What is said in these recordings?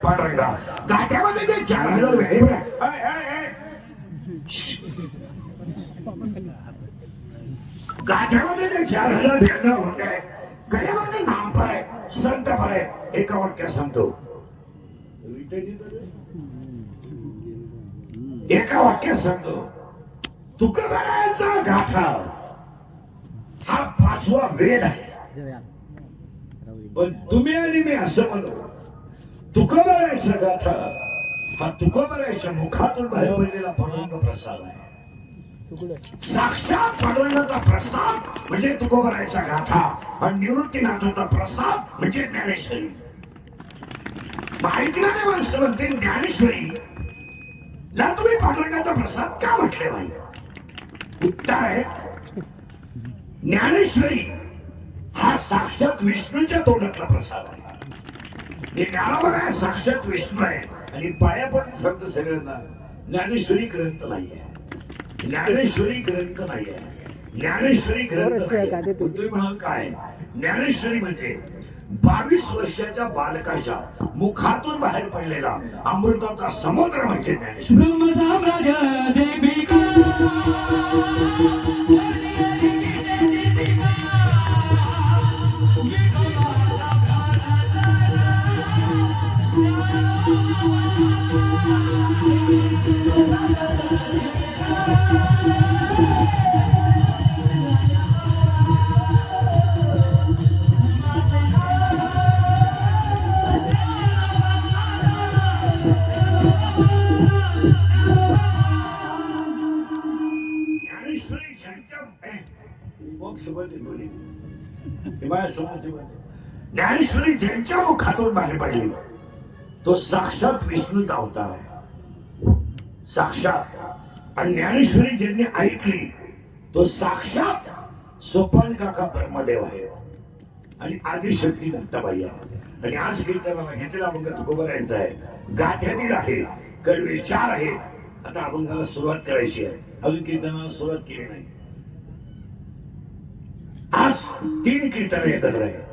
पांडुरंगा गाठ्यामध्ये ते 4000 वेळे गाठ्यामध्ये ते 4000 भेटणं होते गळ्यामध्ये नाम पाय संत पाय एका वाक्यात सांगतो एका वाक्यात सांगतो तुकोबारायांचा गाठा हा 5वा वेद आहे. पण तुम्ही आणि मी असं म्हणतो तुकोबारायचा गाथा हा तुकोबारायच्या मुखातून बाहेर पडलेला पांडुरंग प्रसाद आहे. साक्षात पांडुरंगाचा प्रसाद म्हणजे तुकोबारायचा गाथा आणि निवृत्तीनाथाचा प्रसाद म्हणजे ज्ञानेश्वरी. ऐकणारे माणसं म्हणते ज्ञानेश्वरी ला तुम्ही पांडुरंगाचा प्रसाद का म्हटले पाहिजे? उत्तर आहे ज्ञानेश्वरी हा साक्षात विष्णूच्या तोंडातला प्रसाद आहे. हे ज्ञानाबघा साक्षात विष्णू आहे आणि पाया पण सांगतो सगळ्यांना ज्ञानेश्वरी ग्रंथ नाहीये. ज्ञानेश्वरी ग्रंथ नाहीये. ज्ञानेश्वरी ग्रंथ नाहीये. तुम्ही म्हणाल काय? ज्ञानेश्वरी म्हणजे 22 वर्षाच्या बालकाच्या मुखातून बाहेर पडलेला अमृताचा समुद्र म्हणजे ज्ञानेश्वरी. ज्ञानेश्वरी ज्यांच्या मुखातून बाहेर पडली तो साक्षात विष्णूचा अवतार आहे. साक्षात. आणि ज्ञानेश्वरी ज्यांनी ऐकली तो साक्षात सोपान काका ब्रह्मदेव आहे आणि आदिशक्ती दत्ताबाई आहे. आणि आज कीर्तनाला घेतलेला अभंग तुकोबारायांचा आहे. गाथ्यातील आहे, कडवे 4 आहे. आता अभंगाला सुरुवात करायची आहे. अजून कीर्तनाला सुरुवात केली नाही. आज 3 कीर्तन एकत्र आहे.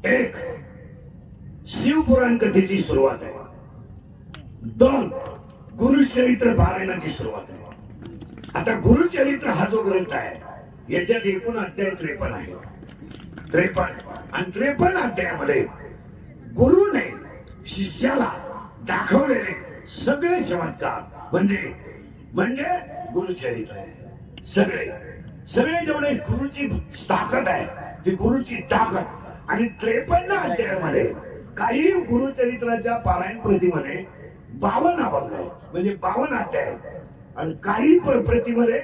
एक शिवपुराण कथेची सुरुवात आहे. 2 गुरुचरित्र पारायणाची सुरुवात आहे. आता गुरुचरित्र हा जो ग्रंथ आहे याच्यात एकूण अध्याय 53 आहे. 53 आणि 53 अध्यायामध्ये गुरुने शिष्याला दाखवलेले सगळे चमत्कार म्हणजे गुरुचरित्र आहे. सगळे जेवढे गुरुची ताकद आहे ती गुरुची ताकद. आणि 53 अध्यायामध्ये काही गुरुचरित्राच्या पारायण प्रतीमध्ये 52 अभंग आहे म्हणजे 52 अध्याय आणि काही प्रतीमध्ये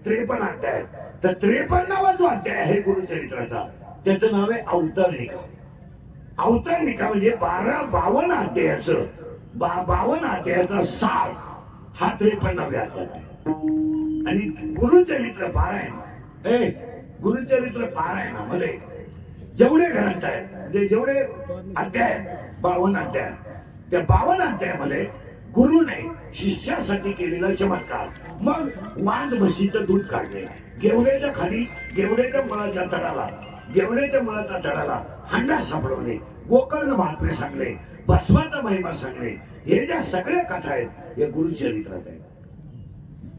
53 अध्याय. तर 53वा जो अध्याय आहे गुरुचरित्राचा त्याचं नाव आहे अवतरणिका. अवतरणिका म्हणजे 52 अध्यायाचं 52 अध्यायाचा सार हा 53व्या अध्याय आहे. आणि गुरुचरित्र पारायणामध्ये जेवढे ग्रंथ आहेत म्हणजे जेवढे अध्याय 52 अध्याय त्या 52 अध्यायामध्ये गुरुने शिष्यासाठी केलेला चमत्कार. मग वाज म्हशीचं दूध काढणे, गेवड्याच्या खाली गेवड्याच्या मुळाच्या तळाला हांडा सापडवणे, गोकर्ण महात्म्य सांगणे, भस्माचा महिमा सांगणे, हे ज्या सगळ्या कथा आहेत या गुरुचरित्रात आहेत.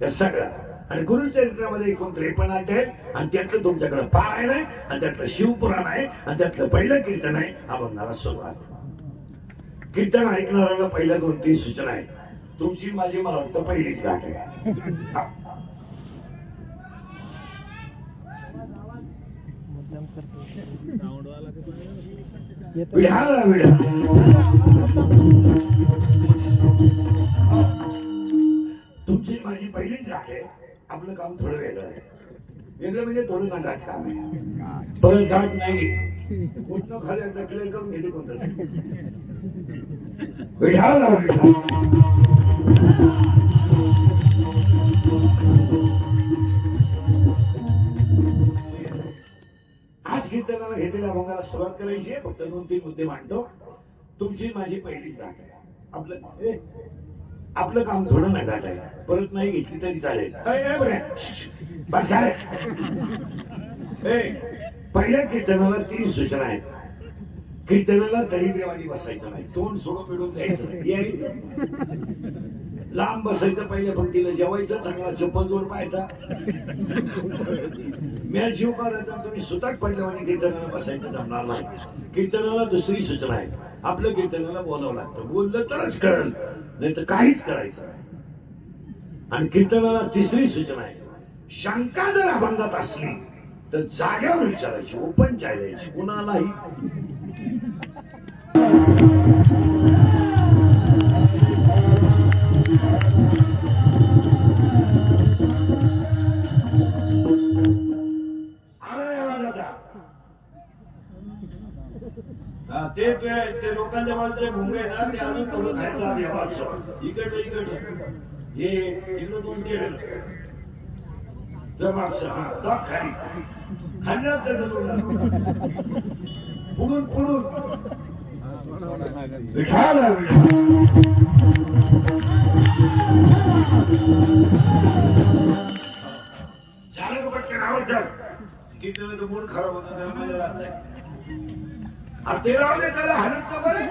त्या सगळ्या. आणि गुरुचरित्रामध्ये एकूण 53 अध्याय आणि त्यातलं तुमच्याकडे पारायण आहे आणि त्यातलं शिवपुराण आहे आणि त्यातलं पहिलं कीर्तन आहे. अभंगाला सुरुवात. कीर्तन ऐकणाऱ्याला पहिल्या 2-3 सूचना आहेत. तुमची माझी मला वाटतं पहिलीच गाठ आहे. तुमची माझी पहिलीच गाठ आहे. आपलं काम थोडं वेगळं आहे. वेगळं म्हणजे थोडं नागाट काम आहे. परत गाठ नाही कुठनं खाली एकदा क्लिअर करून घेते कोणतं आज कीर्तनाला घेतलेल्या अभंगाला सुरुवात करायची आहे. फक्त 2-3 मुद्दे मांडतो. तुमची माझी पहिलीच गाठ आहे. आपलं काम थोडं नगाट आहे. परत नाही घेतली तरी चालेल. बस काय पहिल्या कीर्तनाला 3 सूचना आहेत. कीर्तनाला दरिद्रवाणी बसायचं नाही, तोंड सोडून मिळून द्यायचं नाही, यायचं लांब बसायचं, पहिल्या पंक्तीला जेवायचं, चांगला चप्पल जोड पाहायचा, मेळ शिव करायचा. तुम्ही सुताक पडल्यावानी कीर्तनाला बसायचं जमणार नाही. कीर्तनाला दुसरी सूचना आहे, आपलं कीर्तनाला बोलावं लागतं, बोललं तरच कळलं, नाही तर काहीच कळायचं नाही. आणि कीर्तनाला तिसरी सूचना आहे, शंका जर अभंगात असली तर जाग्यावर विचारायची, ओपन चालायची, कुणालाही. ते लोकांच्या बाजूचे भोंगे ना, ते अजून थोडं खायला व्यवहार इकडलं हे तिकडं दोन केलं तर मागचं हा दाब खाली खाल्ल्यावर त्याचं तोंडात पुढून विठाला झालं का पटकन आवड झालं कीर्तन तर मूड खराब होतं, त्याला मजा राहत नाही. ते राहू दे, त्याला हालत नको रे.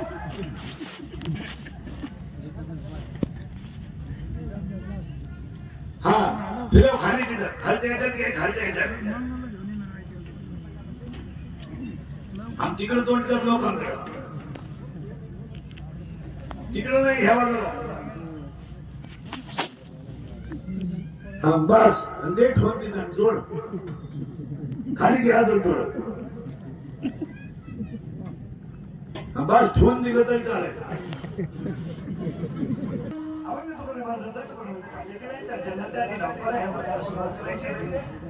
हा तुला खाली तिथं खालच्या ह्याच्यात घे, खालच्या ह्याच्यात आम तिकडं तोंड कर लोकांकडं, तिकडं नाही ह्या बाजूला. हा बस दे ठेवून तिथं जोड, खाली घ्या जोड थोडं. बस ठेवून दिलं तरी चालेल.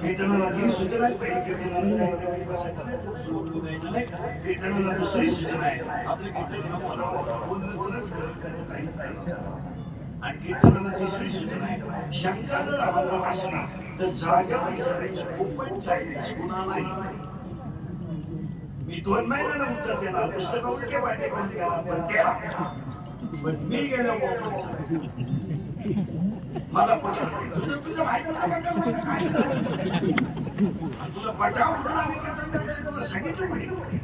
कीर्तनाला सूचना आहे, पहिली कीर्तनाला कीर्तनाला दुसरी सूचना आहे, आपल्या कीर्तनाला आणि कीर्तनाला तिसरी सूचना आहे, शंका जर अभंगात असली तर जाग्यावर विचारायची, ओपन चालायची, कुणालाही. मी 2 महिन्यानं उत्तर देणार, पुस्तकं उलटे पाहिजे करून गेला पण द्या, पण मी गेलो मला पटत नाही. तुझं माहिती तुला पटाव तुला सांगितलं पाहिजे.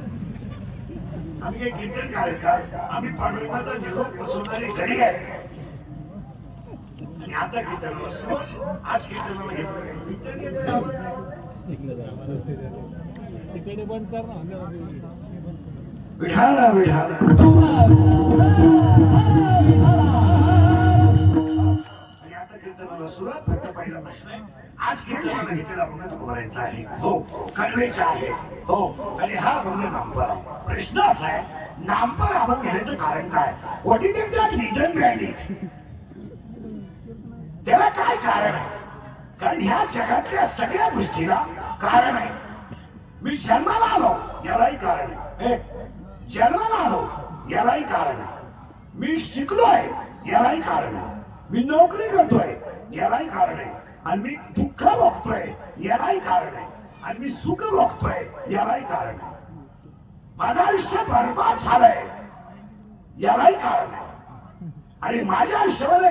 आम्ही काही कीर्तन काय का, आम्ही पांडुरंगाचा निरोप पोचवणारी घडी आहे. आणि आता कीर्तनाला आज कीर्तनाला घेतलं तिकडे बंद कर ना. विठाला विठाला आणि आता कीर्तनाला सुरुवात फक्त पहिला प्रश्न आहे, आज कीर्तनाला घेतलेला अभंग तो भरायचा आहे, हो कळवायचा आहे, हो. आणि हा अभंग नामपर आहे. प्रश्न असा आहे, नामपर अभंग घेण्याचं कारण काय? What is that reason behind it? त्याला काय कारण आहे? कारण ह्या जगातल्या सगळ्या गोष्टीला कारण आहे. मी जन्माला आलो यालाही कारण आहे, जन्माला आलो यालाही कारण आहे. मी शिकलोय यालाही कारण आहे. मी नोकरी करतोय यालाही कारण आहे. आणि मी दुःख भोगतोय यालाही कारण आहे. आणि मी सुख भोगतोय यालाही कारण आहे. माझं आयुष्य बरबाद झालंय यालाही कारण आहे. आणि माझ्या आयुष्यामध्ये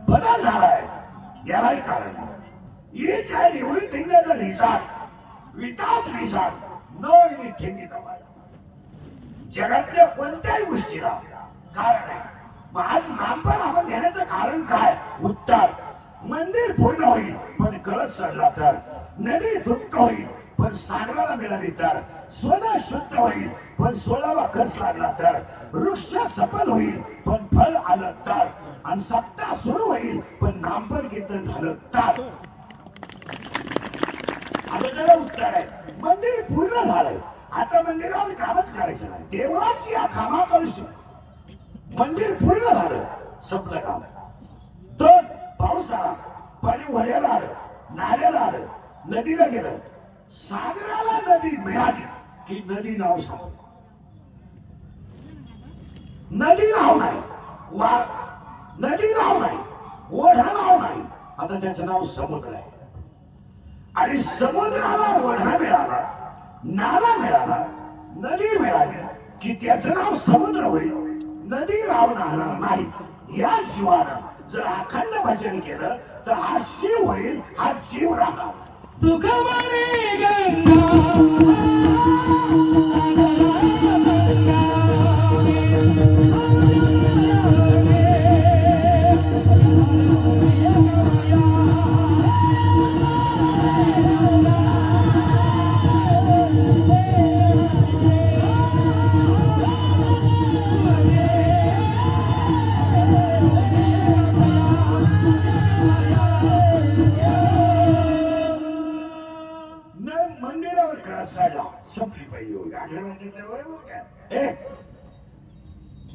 बदल झालाय यालाही कारण आहे. Each and everything is a reason. Without reason, no anything in the world. जगातल्या कोणत्याही गोष्टीला कारण आहे. मग आज नामपर आपण घेण्याचं कारण काय? उत्तर, मंदिर पूर्ण होईल पण कळस चढला तर, नदी तृप्त होईल पण सागराला मिळाली तर, सोनं शुद्ध होईल पण 16वा कस लागला तर, वृक्ष सफल होईल पण फळ आलं तर, आणि सत्ता सुरू होईल पण नामपर कीर्तन झालं तर. आता त्याला उत्तर आहे, मंदिर पूर्ण झालंय, आता मंदिरावर कामच करायचं नाही. देवळाची या कामात मंदिर पूर्ण झालं, संपलं काम. तर पाऊस आला, पाणी वड्याला आलं, नाल्याला आलं, नदीला गेलं, सागराला नदी मिळाली की नदी नाव सांग. नदी नाव नाही, नदी नाव नाही, ओढा नाव नाही, आता त्याचं नाव समुद्र आहे. आणि समुद्राला ओढा मिळाला, नाला मिळाला, नदी मिळाली की त्याचं नाव समुद्र होईल. नदी नाव राहणार नाही. या शिवानं जर अखंड भजन केलं तर हा शिव होईल, हा जीव राहणार. तुका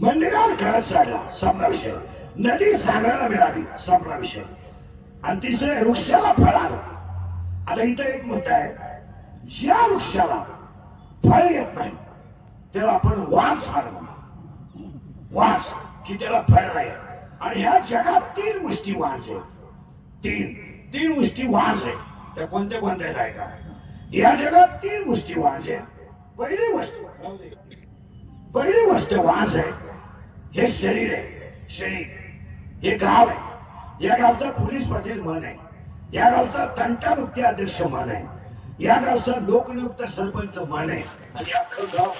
मंदिरावर कळस चढला, संपला विषय. नदी सागराला मिळाली, संपला विषय. आणि तिसरे वृक्षाला फळ आलं. आता इथं एक मुद्दा आहे, ज्या वृक्षाला फळ येत नाही त्याला आपण वाण झाड म्हणतो. वास की त्याला फळ नाही. आणि ह्या जगात तीन गोष्टी वास आहेत. तीन गोष्टी वास आहेत. त्या कोणत्या कोणत्या आहेत का? या जगात तीन गोष्टी वास आहेत. पहिली गोष्ट वास आहे, हे शरीर आहे. शरीर हे गाव आहे. या गावचा पोलीस पाटील मन आहे. या गावचा तंटामुक्ती अध्यक्ष मन आहे. या गावचा लोकनियुक्त सरपंच मन आहे. आणि अख्खं गाव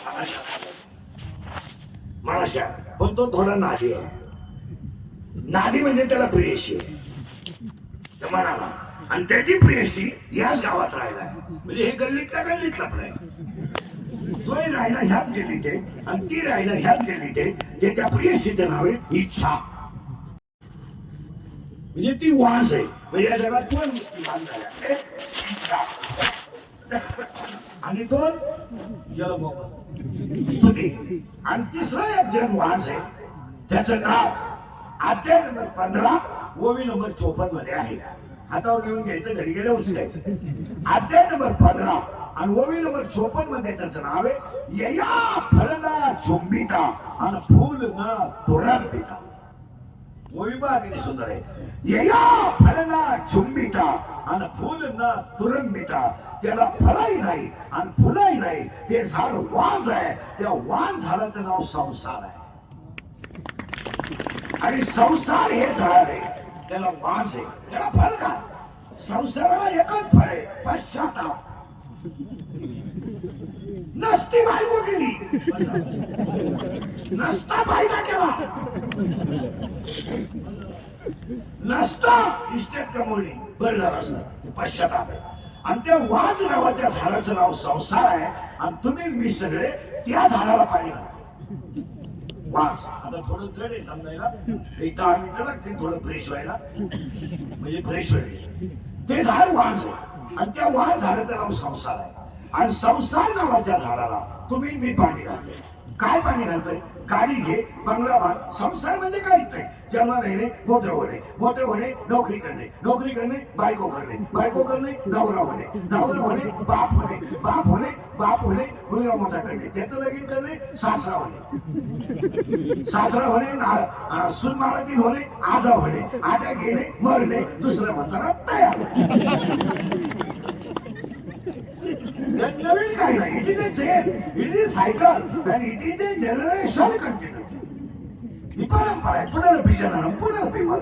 महाराष्ट्र. पण तो थोडा नादी आहे. नादी म्हणजे त्याला प्रेयशी आहे मनाला. आणि त्याची प्रेयशी याच गावात राहिला आहे. म्हणजे हे गल्लीत का गल्लीत लपलाय. तोही राहिला ह्याच गेली ते, आणि ती राहिला ह्याच गेली ते. त्याच्या प्रेयशीचं नाव आहे इच्छा. म्हणजे ती वास आहे. म्हणजे या जगात दोन गोष्टी वास झाल्या, इच्छा आणि दोन जलमोह. आणि तिसरा एक जन वास आहे, त्याचं नाव अध्याय नंबर 15 ओवी नंबर 54 मध्ये आहे. हातावर घेऊन घ्यायचं, घरी गेलं उचलायचं. अध्याय नंबर 15 आणि ओवी नंबर 54 मध्ये त्याचं नाव आहे, यया फलना झुंबिता आणि फूल न तुरंबिता. ओवी बघा किती सुंदर आहे. यया फलना झुंबिता आणि फूल न तुरंबिता. त्याला फळही नाही आणि फुलही नाही. ते झाड वाज आहे. त्या वाज झाडाचं नाव संसार आहे. आणि संसार हे झाड आहे, त्याला वाज आहे. त्याला फळ काय? संसाराला एकच फळ आहे, पश्चाताप. नसती बायको केली, नसता फायदा केला, नसता इस्टेट कमवली, बरं झालं असतं. पश्चाताप आहे. आणि त्या वाज नावाच्या झाडाचं नाव संसार आहे. आणि तुम्ही मी सगळे त्या झाडाला पाणी घालतो. वास आता थोडं जड आहे समजायला. एक 10 मिनिटं लागतील थोडं फ्रेश व्हायला. म्हणजे फ्रेश होईल. ते झाड वास आहे. आणि त्या वास झाडाचं नाव संसार आहे. आणि संसार नावाच्या झाडाला तुम्ही मी पाणी घालतोय. काय पाणी घालतोय? गाडी घे, बंगला बांध. संसार म्हणजे काहीच नाही. जन्म येणे, मोठं होणे, मोठे होणे, नोकरी करणे, नोकरी करणे, बायको करणे, बायको करणे, नवरा होणे, नवरा होणे, बाप होणे, बाप होणे, बाप होणे, मुलगा मोठा करणे, त्याचं लगीन करणे, सासरा होणे, सासरा होणे, सुनमाळातील होणे, आजा होणे, आटा घेणे, मरणे, दुसरं म्हणताना तयार. नवीन काही नाही. It is it is cycle and it is a generation continuity. ही परंपरा आहे. पुनर्भिजनम पुनर्भिमान.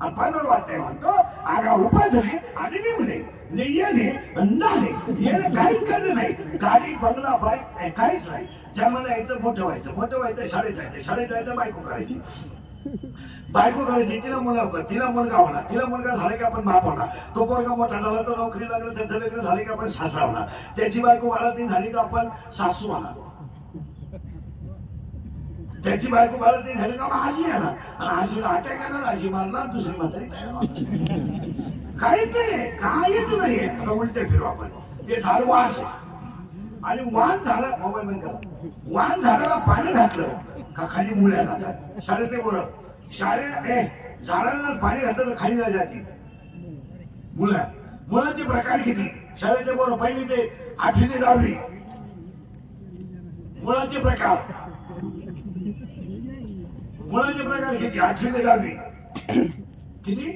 आणि पुनर्वाद्य म्हणतो आगा उपासने आणि निमणे येणे नाणे. येणे काहीच करणं नाही. गाडी बंगला बाईक काहीच नाही. जन्माला यायचं, मोठं व्हायचं, मोठं व्हायचं, शाळेत जायचं, शाळेत जायचं, बायको करायची, बायको करायची, तिला मुलगा होणार, तिला मुलगा झाला की आपण बाप होणार. तो पोरगा मोठा झाला, तो नोकरी लागला, त्याचं लग्न झाले की आपण सासरा होणार. त्याची बायको बाळात झाली की आपण सासू होणार. त्याची बायको बाळात झाली का आजी येणार. आणि आजीला अटॅक येणार, आजी मारणार, दुसरी म्हातारी काहीच नाही. काहीच नाहीये. आता उलटे फिरू आपण. ते झाड वास आहे. आणि वाण झाला, मोबाईल बंद करा. वाण झाडाला पाणी घातलं का खाली मुळ्या जातात. शाळेत ते बोल शाळेत झाडांना पाणी घातलं तर खाली जाते मुळाचे प्रकार किती. शाळेतले बोल पहिली ते 8वी ते 10वी मुळाचे प्रकार. मुळाचे प्रकार किती? 8वी ते 10वी किती?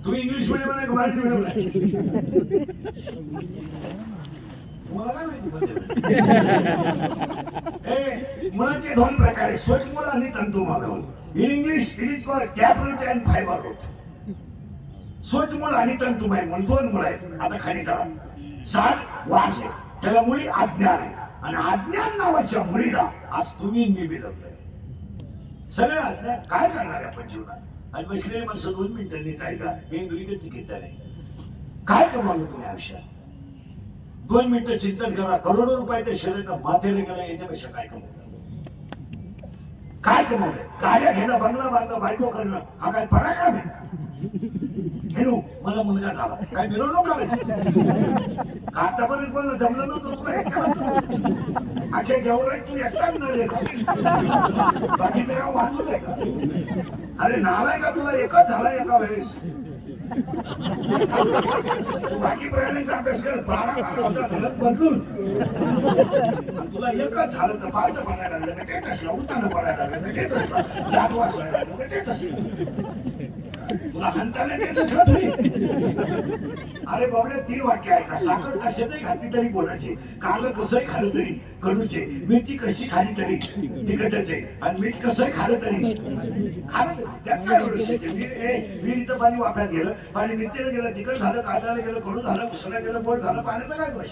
तुम्ही इंग्लिश मीडियम आहे का मराठी मीडियम आहे? मुळाचे 2 प्रकार आहे, स्वचमूळ आणि तंतुमूळ. In English it is called taproot and fibre root. स्वचमूळ आणि तंतुमय म्हणून 2 मुळ आहेत. आता खाली करा. झाड वास आहे, त्याला मुळी अज्ञान आहे. आणि अज्ञान नावाच्या मुळीला आज तुम्ही मी बिलवलंय. सगळे अज्ञान काय करणार आपण जीवनात? आणि बसलेले माणसं 2 मिनिटं नीट ऐका. हे दुरीगती घेता नाही. काय कमावलं तुम्ही आयुष्यात? 2 मिनिटं चिंतन करा. करोडो रुपयाच्या शरीरात माथेने गेला, याच्यापेक्षा काय कमवलं? काय कमवलंय? गाड्या घेणं, बंगला बांधणं, बायको करणं, हा काय पराक्रम आहे? हेनू मला मुलगा झाला, काय मिरवणूक काढायची? आतापर्यंत कोणाला जमलं नव्हतं, तुला एकट्याला अख्या जेवढं तू एकटाच न रे, बाकीचं काय वाचूच आहे का? अरे नालाय का, तुला एकच झाला एका वेळेस. बाकी प्राण्यांचा अभ्यास कर, 12 धडक बदलून, तुला एकच झालं तर पालत पडायला लागलं का टेटसला, उतानं पडायला लागलं का टेटसला, जात वाचायला लागलं का टेटसला, तुला हंताने टेटसला तुम्ही. अरे बाबड्या 3 वाक्य आहे का? साखर कशातही घातली तरी बोलायचे, कारलं कसंही खाल्लं तरी कडूचे, मिरची कशी खाली तरी तिखटचे, आणि मीठ कसंही खाल्लं तरी खाल्लं. त्यात काय विहिरीचं पाणी वाफ्यात गेलं, पाणी मिरचीला गेलं, तिखट झालं, कांद्याला गेलं, कडू झालं, उसळा गेलं, गोड झालं, पाण्याचा काय दोष?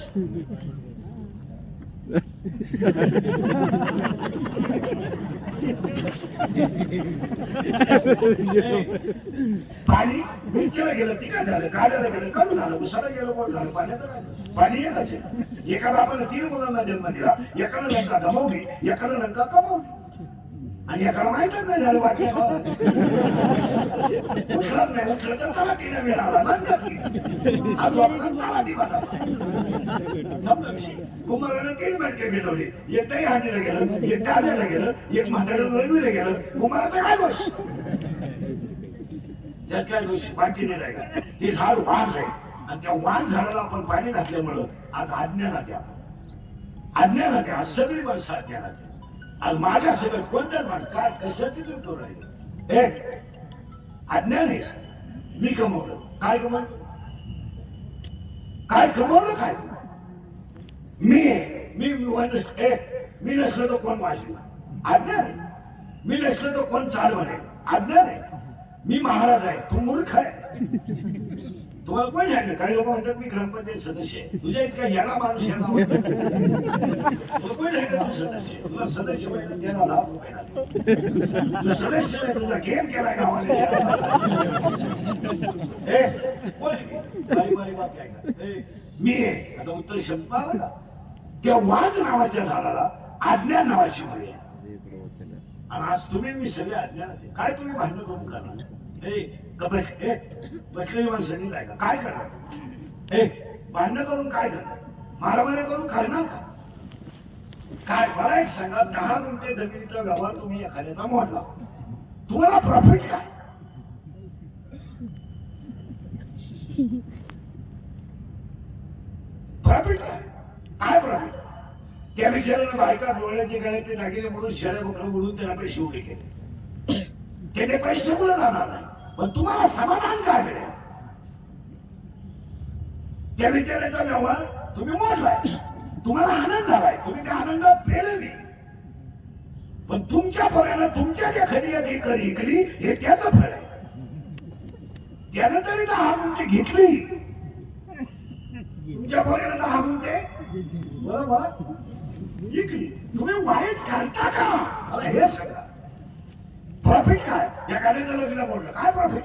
पाणी मिरचीला गेलं, तिखट झालं, कांद्याला गेलं, कडू झालं, उसळा गेलं, गोड झालं, पाण्याचा काय दोष? पाणी एकच आहे. एका बापानं 3 मुलांना जन्म दिला, एकानं लंका गमावली, एकानं लंका कमावली, आणि एकाला माहितच नाही झालं बाकी. उठलत नाही, उठलं तर तलाठीने मिळाला, आज आपला तलाठी बदलला. कुमारानं 3 मटके भिजवले, एक दही हांडीला गेलं, एक टाळ्याला गेलं, एक म्हाताऱ्याला रंगवीला गेलं, कुमाराचा काय दोष? त्यात काय दोष? पाठीने राहिला. ते झाड वास आहे, आणि त्या वास झाडाला आपण पाणी घातल्यामुळं आज अज्ञानात आहे. अज्ञानात आहे, आज सगळी माणसं अज्ञानात आहे. आज माझ्या सगळं कोणत्याच माणसं काय कशाची तुम्ही करू राहिले? अज्ञान आहे. मी कमवलं काय? कमवलं काय? कमवलं काय? मी नसलं तर कोण वाचलं? अज्ञान आहे. मी नसलं तर कोण चाल म्हणे? अज्ञान आहे. मी महाराज आहे, तू मूर्ख आहे. तुम्हाला कोण सांगितलं? काही लोक म्हणतात मी ग्रामपंचायत सदस्य आहे. तुझ्या इतका येणा माणूस याला म्हणतात, तुला कोण सांगितलं तू सदस्य? तुला सदस्य म्हणतात त्याला लाभ तू सदस्य आहे, तुझा गेम केलाय गावाने. मी आहे. आता उत्तर शब्द बघा, त्या वाज नावाच्या झाडाला अज्ञान नावाची मुळे, आणि आज तुम्ही मी सगळे अज्ञानात आहे. काय तुम्ही भांडण करून करणार? बसलेली माणसं नाही का? काय करणार? भांडण करून काय करणार? मारामारी करून करणार का? काय? मला एक सांगा, 10 गुंठे जमिनीचा व्यवहार तुम्ही एखाद्याचा मोडला, तुम्हाला प्रॉफिट काय? प्रॉफिट काय? काय प्रॉफिट? त्या विचारानं बायका डोळ्याचे गळ्यातले दागिने म्हणून शेळ्या बकरं म्हणून त्यांना पैसे उभे केले. ते पैसे कुठे जाणार नाही, पण तुम्हाला समाधान काय मिळेल? त्या विचाराचा व्यवहार तुम्ही मोडलाय, तुम्हाला आनंद झालाय, तुम्ही त्या आनंदात पेलली, पण तुमच्या फळानं तुमच्या ज्या खरी ऐकली हे त्याचं फळ आहे. त्यानं तरी 10 गुंठे घेतली, तुमच्या फळानं 10 गुंठे बरोबर विकली. तुम्ही वाईट करता का? मला हे सांगा, प्रॉफिट काय? एखाद्याचं लग्न मोडलं, काय प्रॉफिट?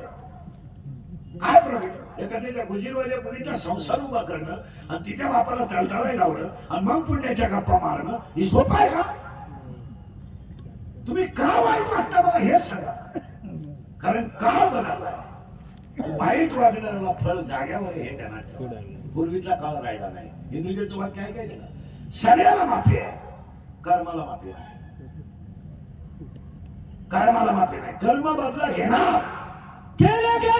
काय प्रॉफिट? एखाद्याच्या गुजीरवाल्या मुलीचा संसार उभा करणं आणि तिच्या बापाला तळतळायला लावणं आणि मग पुण्याच्या गप्पा मारणं ही सोपं आहे का? तुम्ही का वाईट वागता मला हे सांगा. कारण काळ बदललाय, वाईट वागणाऱ्याला फळ जाग्यावर हे त्यांना ठेवलं. पूर्वीचा काळ राहिला नाही. इंद्रियाचं वाक्य आहे काय त्याला? सगळ्याला माफी आहे, कर्माला माफी नाही. कर्माला माफी नाही. कर्म बदला घेणार केलं के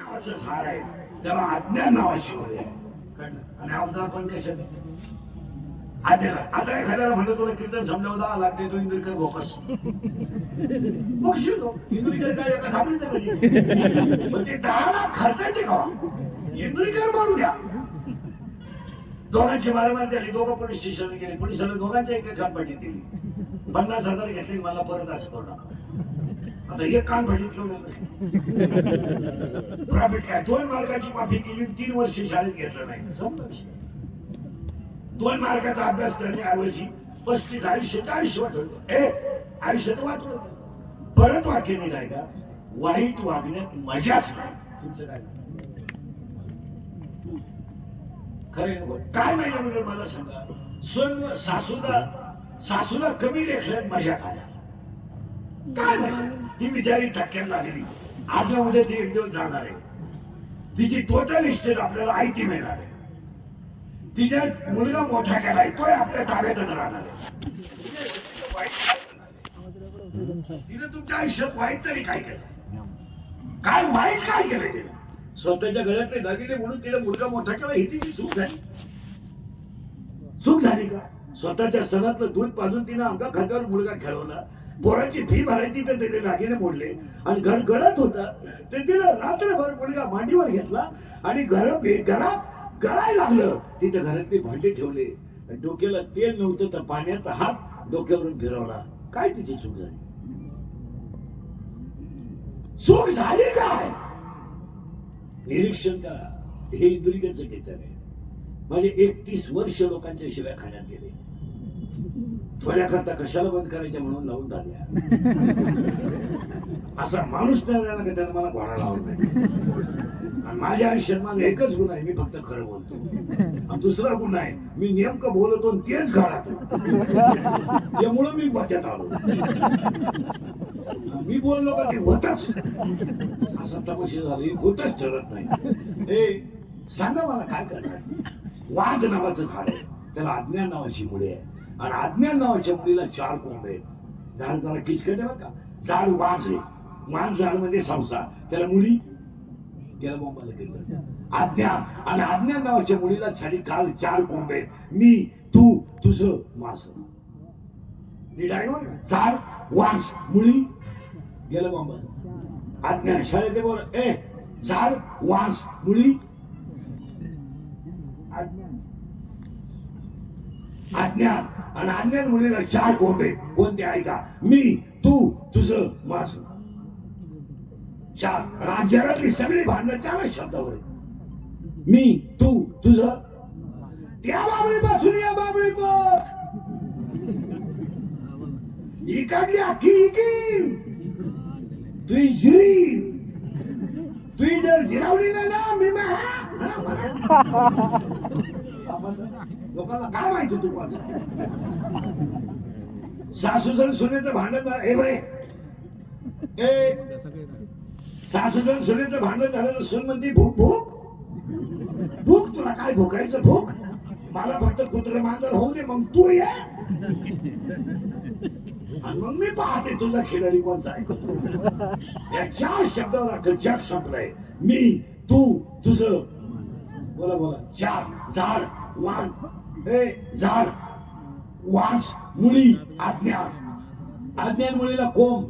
माझा झाड आहे, त्याला अज्ञान नावाची ओळख आहे. आणि अवतार पण कशात? अज्ञान. आता एखाद्याला म्हणलं तुला कीर्तन समजावं 10 लाख देतो, इंद्रिकर बोकस बघशील तो इंद्रिकर काय एका थांबलीचं म्हणजे, पण ते 10 लाख खर्चायचे का? इंद्रिकर मारू द्या. दोघांची मारामारी झाली, दोघं पोलीस स्टेशनला गेले, पोलिसांना दोघांच्या एका घाटपाटीत दिली. 50,000 घेतले मला परत असं करू नका. आता एक कान भजीत घेऊन प्रॉफिट काय 2 मार्काची माफी केली 3 वर्ष शाळेत घेतलं नाही संपला विषय. 2 मार्काचा अभ्यास करण्याऐवजी 35 आयुष्य वाटवलं. आयुष्य तर वाटवलं परत वाक्य निघाय का वाईट वागण्यात मजाच नाही. तुमचं काय खरं काय महिन्याबद्दल मला सांगा. सून सासूला कमी लेखल्यात मजा काय काय मजा. ती बिचारी टक्क्यात लागली आपल्या मध्ये ती एक दिवस जाणार आहे. तिची टोटल इस्टेट आपल्याला आयटी मिळणार आहे. तिच्या मुलगा मोठा केलाय तोय आपल्या ताब्यातच राहणार आहे. तिने तुमच्या आयुष्यात वाईट तरी काय केलं काय वाईट काय केलं तिने. स्वतःच्या घरातले दागिने म्हणून तिला मुलगा मोठा केला ही तिची चूक झाली. चूक झाली का. स्वतःच्या सणातलं दूध पाजून तिने अंगा खांद्यावर मुलगा खेळवला. पोराची फी भरायची तर तिने दागिने मोडले आणि घर गळत होता तर तिला रात्रभर मुलगा मांडीवर घेतला आणि घरात गळायला लागलं. तिथे घरातली भांडी ठेवले डोक्याला तेल नव्हतं तर पाण्याचा हात डोक्यावरून फिरवला. काय तिची चूक झाली. चूक झाली काय निरीक्षण करा. हे इंदुरीकरचं कीर्तन आहे. माझे 31 वर्ष लोकांच्या शिव्या खाण्यात गेले. थोड्याकरता कशाला बंद करायच्या म्हणून लावून झाल्या. असा माणूस नाही राहिला का त्याला मला घोडा लावत नाही. आणि माझ्या आयुष्यात माझा एकच गुण आहे मी फक्त खरं बोलतो. आणि दुसरा गुण आहे मी नेमकं बोलतो आणि तेच घरात त्यामुळं मी वाच्यात आलो. मी बोललो का ते होतच असं तमाशा झालं. हे होतच ठरत नाही. हे सांगा मला काय करणार. वाघ नावाचं झाड आहे त्याला अज्ञान नावाची मुळे आहे आणि अज्ञान नावाच्या मुलीला 4 कोंबडे आहेत. झाड जरा किचकट आहे बरं का. झाड वाघ आहे. वाघ झाड म्हणजे संसार त्याला मुली त्याला बोंबाला केलं. अज्ञान आणि अज्ञान नावाच्या मुलीला झाली काल 4 कोंबडे मी तू तुझं माझं. नीट आहे बरं का. झाड वाघ मुली गेलं बोंबाला. अज्ञान शाळेत बोल झाड वाघ मुली अज्ञान आणि अज्ञान मुलीला 4 कोंबडे कोणते ऐका मी तू तुझं माझं. 4 जगातली सगळी भांडणं 4 शब्दावर मी तू तुझं. त्या बाबळीपासून या बाबळी पथ इकडली अख्खी इकीन तुझी जिरी तुझी जर जिरावली नाही ना मी लोकांना काय माहिती तू कोण. सासूजन सुनेचं भांडण झालं. हे बरे सासूजन सुनेचं भांडण झालं. सून म्हणते भूक भूक भूक तुला काय भुकायचं भूक. मला फक्त कुत्र मांजर होऊ दे मग तू ये आणि मग मी पाहते तुझा खिलाडी कोणचा ऐकतो. या 4 शब्दावर अख्खं जग संपलंय. मी तू तुझं. बोला बोला. 4 झाड वाण झाड वाच मुली अज्ञान अज्ञान मुलीला कोंब.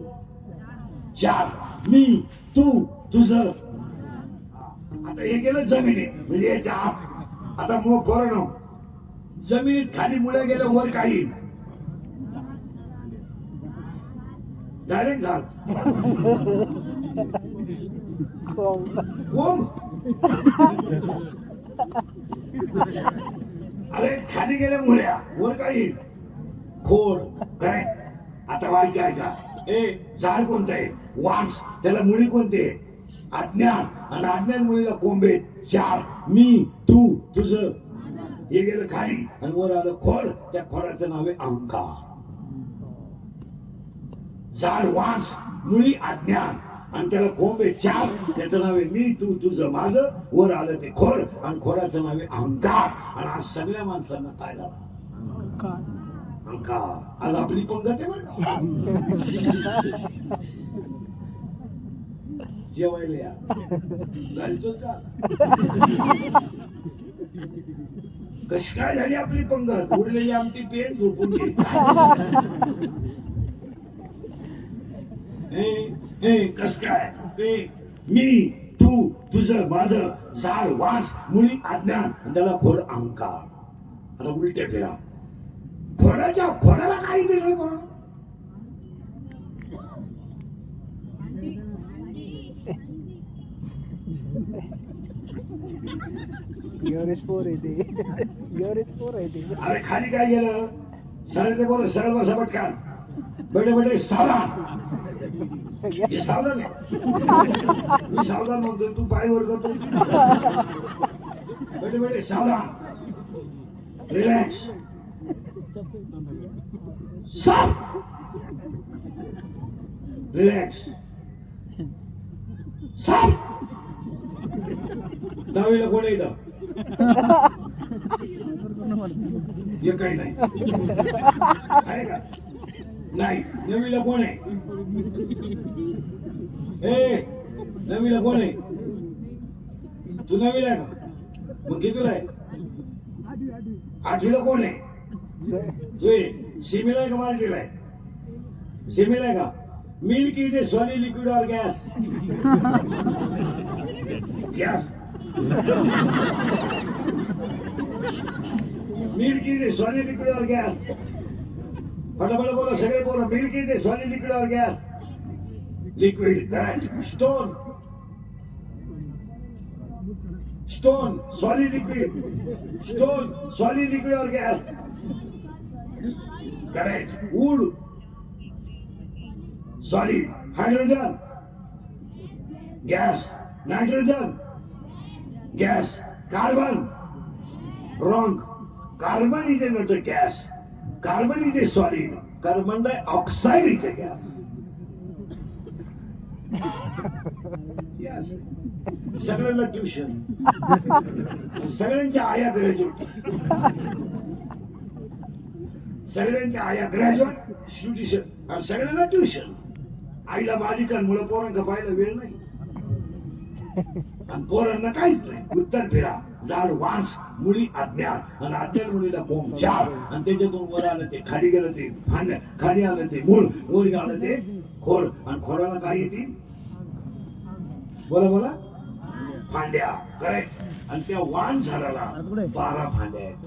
4 मी तू तुझं. आता हे गेलं जमिनीत म्हणजे याच्या आत. आता मग पोरांनो जमिनीत खाली मुळे गेलं वर काही डायरेक्ट झाड कोंब. अरे खाली गेल्या मुळ्या वर काही खोड काय. आता वाईट आहे का. झाड कोणतं आहे वाच त्याला मुळी कोणते अज्ञान आणि अज्ञान मुलीला कोंबे 4 मी तू तुझं. हे गेलं खाली आणि वर आलं खोड. त्या खोडाचं नाव आहे अहंकार. झाड वाच मुळी अज्ञान आणि त्याला कोंबे 4 त्याचं नाव आहे मी तू तुझं माझं. वर आलं ते खोड आणि खोडाचं नाव आहे अहंकार. आणि आज सगळ्या माणसांना काय झालं अहंकार. आज आपली पंगत आहे बरं का. जेवायला या घालतोच का. कशी काय झाली आपली पंगत. उरलेली आमची पेन झोपून घे. कस काय मी तू तुझं माझं. झाड वाच मुली अज्ञान त्याला खोड अहंकार. आता उलटे फिरा. खोडाला काही दिलं म्हणून स्पोर आहे ते एवढे स्पोर आहे ते अरे खाली काय गेलं शाळेत बोल सरळ बसा पटकन बेटे बेटे सावधान हे सावधान आहे मी सावधान म्हणतोय तू पाय वर करतो बेटे बेटे सावधान रिलॅक्स रिलॅक्स दहावीला कोण आहे इथं हे काही नाही आहे का नाही नवीला कोण आहे ए नवीला कोण आहे तू नवीला आहे का मग कितीला आहे आठवीला कोण आहे तू सिमीला आहे का मराठीला आहे सिमीला आहे का milk is a solid liquid और gas gas milk is a solid liquid और गॅस फटाफट बोला सगळे बोला milk is a solid liquid और gas liquid correct stone stone solid liquid stone solid liquid और gas correct wood solid hydrogen gas nitrogen gas carbon wrong carbon is not a gas carbon is a solid carbon dioxide is a gas yes सगळ्यांना tuition सगळ्यांच्या आया graduate सगळ्यांच्या आया graduate tuition आणि सगळ्यांना tuition आईला बालिकांमुळे पोरांना पाहायला वेळ नाही आणि पोरांना काहीच नाही उत्तर फिरा झाड वांस मुली अज्ञान आणि अज्ञान मुलीला कोंब चार आणि त्याच्यातून वर आलं ते खाली गेलं ते खाली आलं ते मूळ वर आलं ते खोड आणि खोडाला काय येते बोला बोला फांद्या करेक्ट आणि त्या वाण झाडाला 12 फांद्या आहेत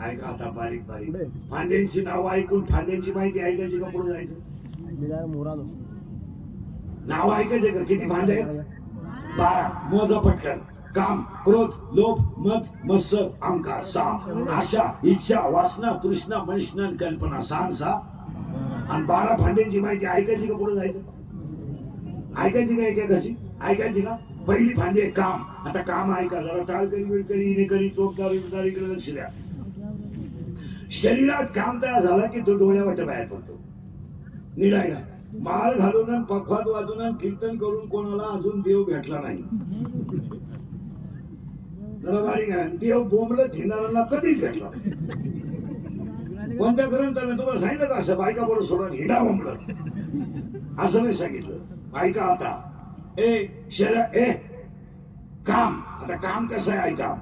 ऐका आता बारीक बारीक फांद्यांची नाव ऐकून फांद्यांची माहिती ऐकायची का पुढे जायचं नाव ऐकायचे का किती फांदे 12 मोजा पटकन काम क्रोध लोभ मद मत्सर अहंकार 6 आशा इच्छा वासना तृष्णा मनिष्णा कल्पना 6 आणि 12 फांद्यांची माहिती ऐकायची का पुढे जायचं ऐकायची का एकेकाची ऐकायची का पहिली फांदी आहे काम आता काम ऐका जरा टाळकरी विळकरी इनेकरी चोपदारी उदारीकडे लक्ष द्या शरीरात काम तयार झाला की तो डोळ्यावाटे बाहेर पडतो निघायला माळ घालून आणि पखवात वाजून आणि कीर्तन करून कोणाला अजून देव भेटला नाही जरा बारीक आहे देव बोंबलत हिंडारांना कधीच भेटला कोणत्या ग्रंथाने तुम्हाला सांगितलं का असं बायका बरोबर सोडून हिंडा बोंबलत असं नाही सांगितलं ऐका आता ए शरीर ए काम आता काम कसं आहे ऐका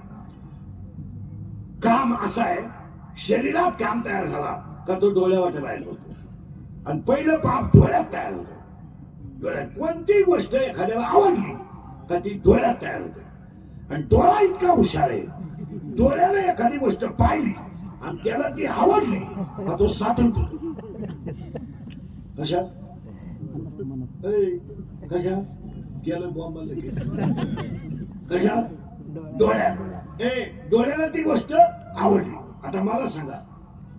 काम असं आहे शरीरात काम तयार झाला का तो डोळ्यावाटे बाहेर पडतो आणि पहिलं पाप डोळ्यात तयार होतं डोळ्यात कोणतीही गोष्ट एखाद्याला आवडली का ती डोळ्यात तयार होते आणि डोळा इतका हुशार आहे डोळ्याला एखादी गोष्ट पाहिली आणि त्याला ती आवडली का तो साठून ठेवतो कशा कशा केलं बॉम्बाला कशा डोळ्यात डोळ्याला ती गोष्ट आवडली आता मला सांगा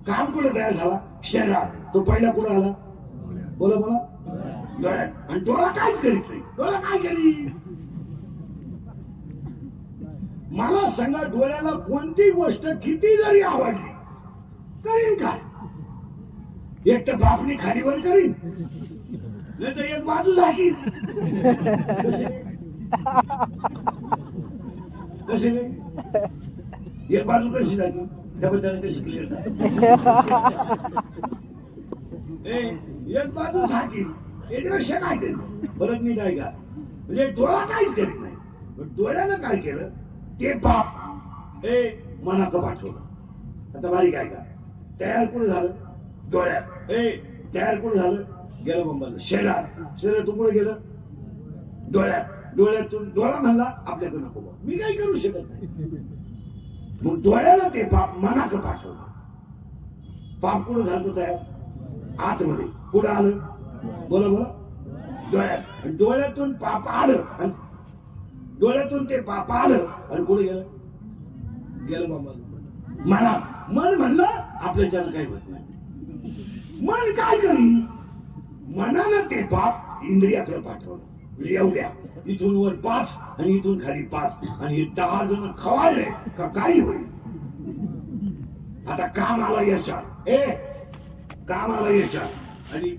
काम कुठे तयार झाला शरीरात तो पहिला कुठे आला बोला बोला डोळ्यात आणि डोळा काहीच करीत नाही डोळा काय करी मला सांगा डोळ्याला कोणती गोष्ट किती जरी आवडली करीन काय एक तर बापनी खालीवर करीन नाही तर एक बाजू झाली कशी नाही एक बाजू कशी झाली त्याबद्दल कशी क्लिअर एक बाजू झाली याच्यापेक्षा काय केलं परत मी काय का म्हणजे डोळा काहीच करीत नाही डोळ्यानं काय केलं ते पाप मनाक पाठवलं आता बारीक आहे का तयार कुठे झालं डोळ्यात तयार कुठे झालं गेलं मुंबईला शरीरात तू कुठे गेलं डोळ्यात डोळ्यातून डोळा म्हणला आपल्याकडे नको मी काही करू शकत नाही मग डोळ्याला ते पाप मनाक पाठवलं पाप कुठं झालं तयार आतमध्ये कुठं आलं बोला बोला डोळ्यात डोळ्यातून पाप आलं आणि डोळ्यातून ते पाप आलं आणि कुठे गेलं गेलं बाबा मला मन म्हणलं आपल्याच्यानं काही होत नाही. मन काय करी मनानं ते पाप इंद्रियाकडे पाठवलं. येऊ द्या इथून वर 5 आणि इथून खाली 5 आणि हे 10 जण खवायले का काही होईल. आता कामाला याच्या कामाला याच्या आणि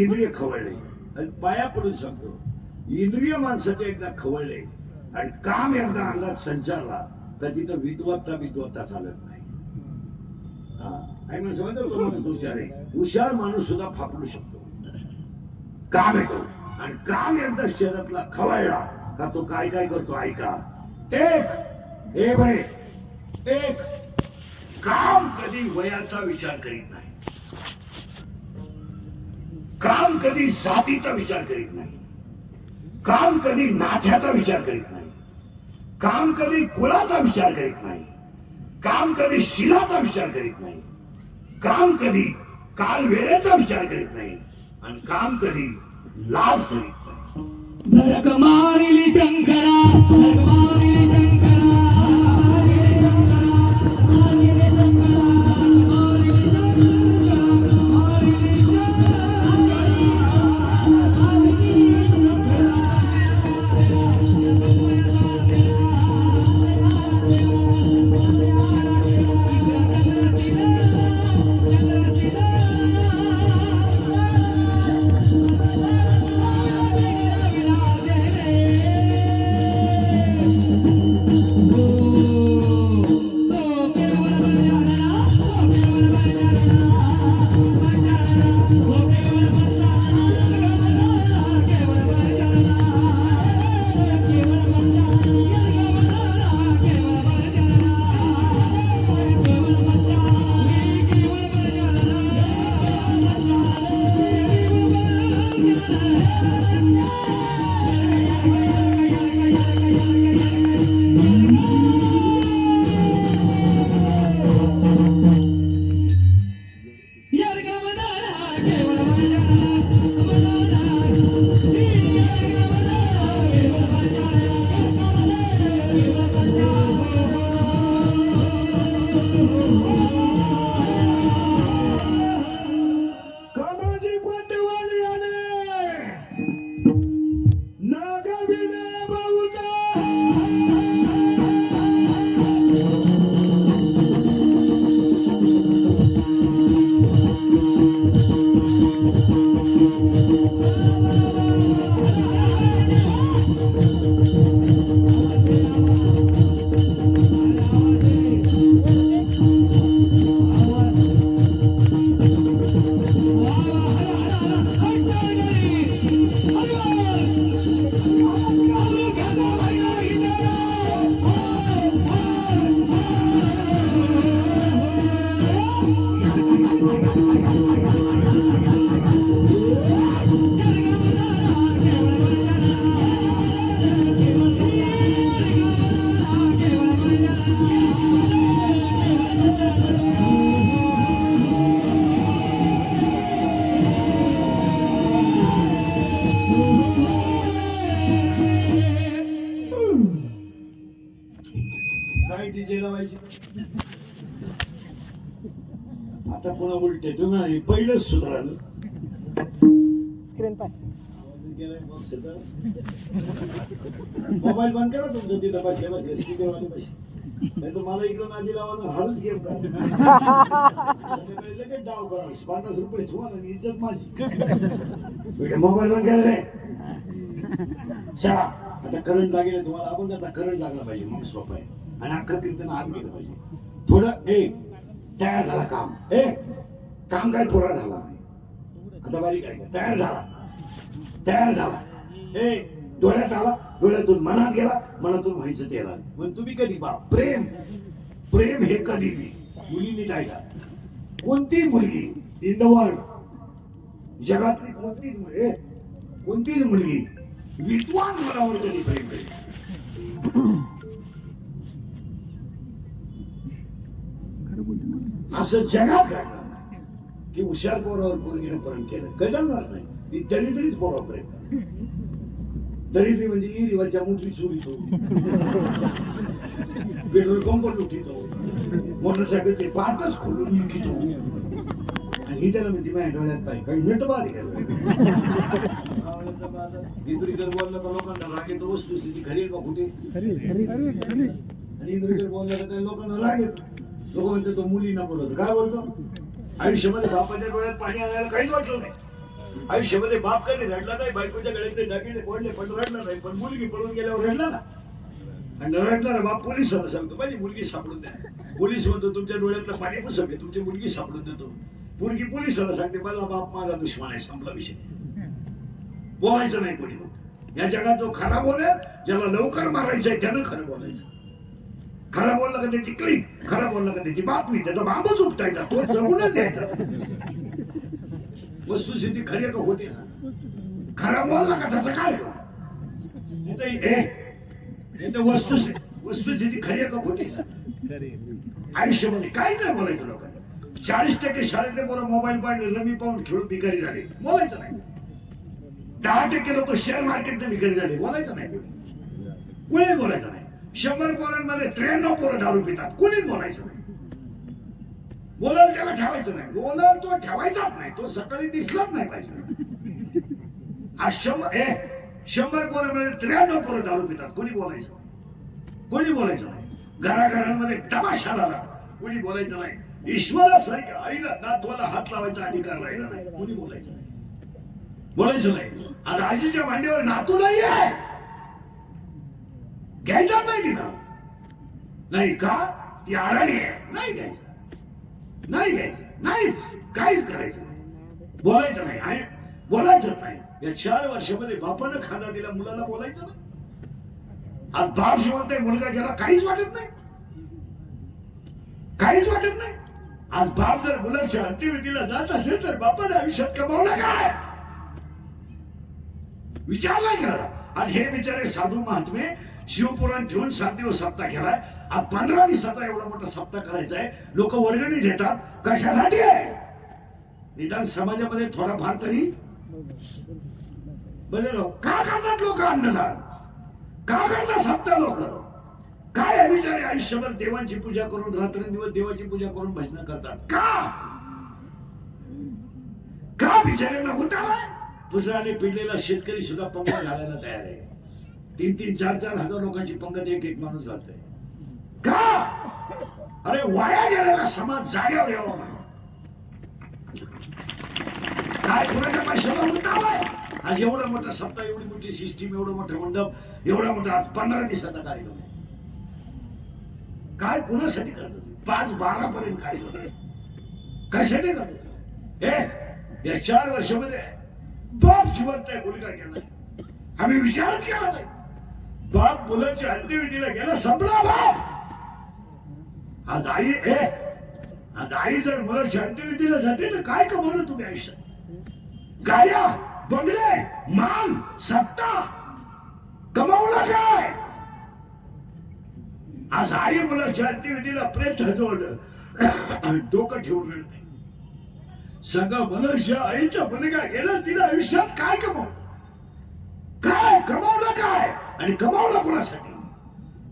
इंद्रिय खवळले आणि पाया पडून सांगतो इंद्रिय माणसाचे एकदा खवळले आणि काम एकदा अंगात संचारला तर तिथं विद्वत्ता चालत नाही. आणि म्हणतो तो माणूस हुशार आहे. हुशार माणूस सुद्धा फापडू शकतो. काम येतो आणि काम एकदा शरीरातला खवळला का तो काय काय करतो ऐका. एक काम कधी वयाचा विचार करीत नाही. काम कधी जातीचा विचार करीत नाही. काम कधी नात्याचा विचार करीत नाही. काम कधी कुळाचा विचार करीत नाही. काम कधी शिलाचा विचार करीत नाही. काम कधी काल वेळेचा विचार करीत नाही आणि काम कधी लाज करीत नाही. धडक मारिली शंकरा, धडक मारिली शंकरा, काय डीजे लावायची. आता पुन्हा उलटे तुम्ही पहिलंच सुधारलं. स्क्रीन पाय. मोबाईल बंद करा तुमचं तिथं बसल्या स्पीकरवाले बस. नाही तर मला इकडं नादी लावा हाडूच गेम करा. लगेच डाव करा 50 रुपये तुम्हाला आणि इज्जत माझी. मोबाईल बंद करा रे. चला आता करंट लागेल तुम्हाला. आपण त्याचा करंट लागला पाहिजे मग सोपं आहे. आणि अख्खा कीर्तन आत गेलं पाहिजे. थोडं तयार झाला काम. काम काय थोडा झाला नाही. आता बारीक आहे तयार झाला. डोळ्यात आला, डोळ्यातून मनात गेला, मनातून व्हायचं ते आलं. मग तुम्ही कधी पहा प्रेम हे कधी बी मुलींनी काय का कोणतीही मुलगी इन द वर्ल्ड जगातली कोणतीच मुलगी विद्वान मुलावर कधी प्रेम करेल असं जगात घडलं की हुशार पोरावर पोरगीनं प्रेम केलं. कदलणार नाही. ती दरिद्रीच पोरावर प्रेम करते. दरिद्री म्हणजे इरीवरच्या मुठली चोरी पेट्रोल पंप लुटितो, मोटरसायकलचे पार्टच खोलून विकितो. आणि ही त्याला म्हणते माझ्या डोळ्यात पाहिजे काही मिनिट बाद गेलं. इंद्रिकर बोललं का लोकांना राग येतो, वस्तुस्थिती खरी आहे का खोटी? आणि इंद्रिकर बोललं का त्या लोकांना राग येतो. लोक म्हणते तो मुलींना बोलतो. काय बोलतो? आयुष्यामध्ये बापाच्या डोळ्यात पाणी आणायला काहीच वाटलं नाही. आयुष्यामध्ये बाप कधी रडला नाही, बायकोच्या गळ्यातले दागिने फोडले पण रडला नाही. पण मुलगी पळून गेल्यावर रडला ना. आणि रडणारा बाप पोलिसांना सांगतो माझी मुलगी सापडून द्या. पोलीस म्हणतो तुमच्या डोळ्यातलं पाणी पुसक आहे, तुमची मुलगी सापडून देतो. मुलगी पोलिसांना सांगते माझा बाप माझा दुश्मन आहे, संपला विषय. बोलायचं नाही कोणी. मग या जगात जो खरा बोलेल, ज्याला लवकर मारायचंय त्यानं खरं बोलायचं. खरा बोलला का त्याची क्लिप, खरा बोलला का त्याची बातमी, त्याचा बाबच उपटायचा, तो जगूनच द्यायचा. वस्तुस्थिती खरी का होते? खरा बोलला का त्याचं काय? वस्तुस्थिती खरी का खोटी? आयुष्यामध्ये काही नाही बोलायचं लोकांनी. 40% शाळेतले पोरं मोबाईल पाहिजे, रमी पाहून खेळून भिकारी झाले, बोलायचं नाही. 10% लोक शेअर मार्केटने भिकारी झाले, बोलायचं नाही. कोणी बोलायचं नाही. 100 पोरांमध्ये 93 पोरं दारू पितात, कोणीच बोलायचं नाही. बोलायला त्याला ठेवायचं नाही. बोलायला तो ठेवायचाच नाही, तो सकाळी दिसलाच नाही पाहिजे. आज 100 पोरांमध्ये 93 पोरं दारू पितात, कोणी बोलायचं नाही. कोणी बोलायचं नाही. घराघरांमध्ये तमाशा झाला, कोणी बोलायचं नाही. ईश्वरासारख्या आईला नातवाला हात लावायचा अधिकार राहिला नाही, कोणी बोलायचं नाही. बोलायचं नाही. आज आजीच्या मांडीवर नातू नाही आहे, घ्यायचा नाही तिनं. नाही का? ती आराणी आहे, नाही घ्यायचं. नाही घ्यायचं, नाहीच, काहीच करायचं नाही. बोलायचं नाही. आणि बोलायचंच नाही. या 4 वर्षामध्ये बापानं खाना दिला, मुलाला बोलायचं ना. आज बाप जिवंत आहे, मुलगा गेला, काहीच वाटत नाही. काहीच वाटत नाही. आज बाप जर मुलाच्या अंत्यविधीला जात असेल तर बापाने आयुष्यात कमावलं काय? विचार नाही करा. आज हे बिचारे साधू महात्मे शिवपुराण ठेवून 7 दिवस सप्ताह केलाय. आज 15 दिवसाचा एवढा मोठा सप्ताह करायचा आहे. लोक वर्गणी देतात, कशासाठी आहे? निदान समाजामध्ये थोडाफार तरी बदल. का करतात लोक अन्नदान? का करतात सप्ताह लोक? काय बिचारे आयुष्यभर देवांची पूजा करून रात्रंदिवस देवाची पूजा करून भजन करतात? का बिचाऱ्यांना उतारलाय? पुजराने पिढलेला शेतकरी सुद्धा पंगत घालायला तयार आहे. 3-3, 4-4 हजार लोकांची पंगत एक माणूस घालतोय. का? अरे वाया गेलेला समाज जाग्यावर यावा म्हणून. काय कोणाच्या पैशाला उतारलाय? आज एवढा मोठा सप्ताह, एवढी मोठी सिस्टीम, एवढं मोठं मंडप, एवढा मोठा आज 15 दिवसाचा कार्यक्रम आहे. काय कुणासाठी करतो? 5-12 पर्यंत कार्यक्रम कशासाठी करतो? या 4 वर्षामध्ये बाप जिवंत आहे, मुलगा गेला, आम्ही विचारच केला नाही. बाप मुलाच्या अंत्यविधीला गेला, संपला बाप. आज आई जर मुलाच्या अंत्यविधीला जाते तर काय कमवलं तुम्ही आयुष्यात? गाड्या, बंगले, मान, सत्ता कमावला काय? आज आई मुलाच्या अंत्यविधीला प्रेत हजवलं, डोकं ठेवून नाही. सगळा मनुष्य आईचा मुलगा गेला, तिला आयुष्यात काय कमवलं? काय कमावलं काय? आणि कमावलं कोणासाठी?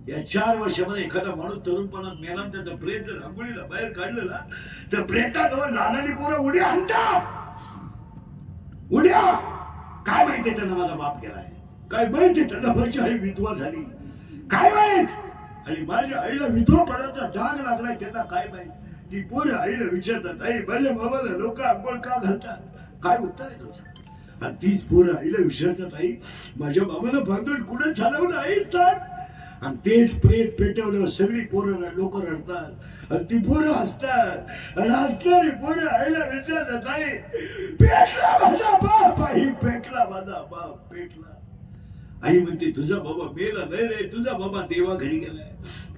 या 4 वर्षामध्ये एखादा माणूस तरुणपणात मेला, त्याचं प्रेत जर आंघोळीला बाहेर काढलं ना, तर प्रेताजवळ लहानाली पोरं उड्या आणतात. उड्या. काय माहितीये त्यांना माझा बाप गेलाय? काय माहिती त्यांना माझी आई विधवा झाली? काय माहित? आणि माझ्या आईला विधवा पडायचा डाग लागलाय त्यांना काय माहित? ती पोरं आईला विचारतात, आई माझ्या बाबाला लोक आंघोळ का घालतात? काय उत्तर आहे तुझं? आणि तीच पोरं आईला विचारतात, आई माझ्या बाबाला बांधून कुठं चालवलं आई सांग? आणि तेच प्रेत पेटवल्यावर सगळी पोरं लोक रडतात आणि ती पोरं हसतात. आणि हसणारी पोरं आईला विचारतात, आई पेटला माझा बाप, आई पेटला माझा बाप, पेटला. आई म्हणते तुझा बाबा मेला नाही रे, तुझा बाबा देवा घरी गेलाय.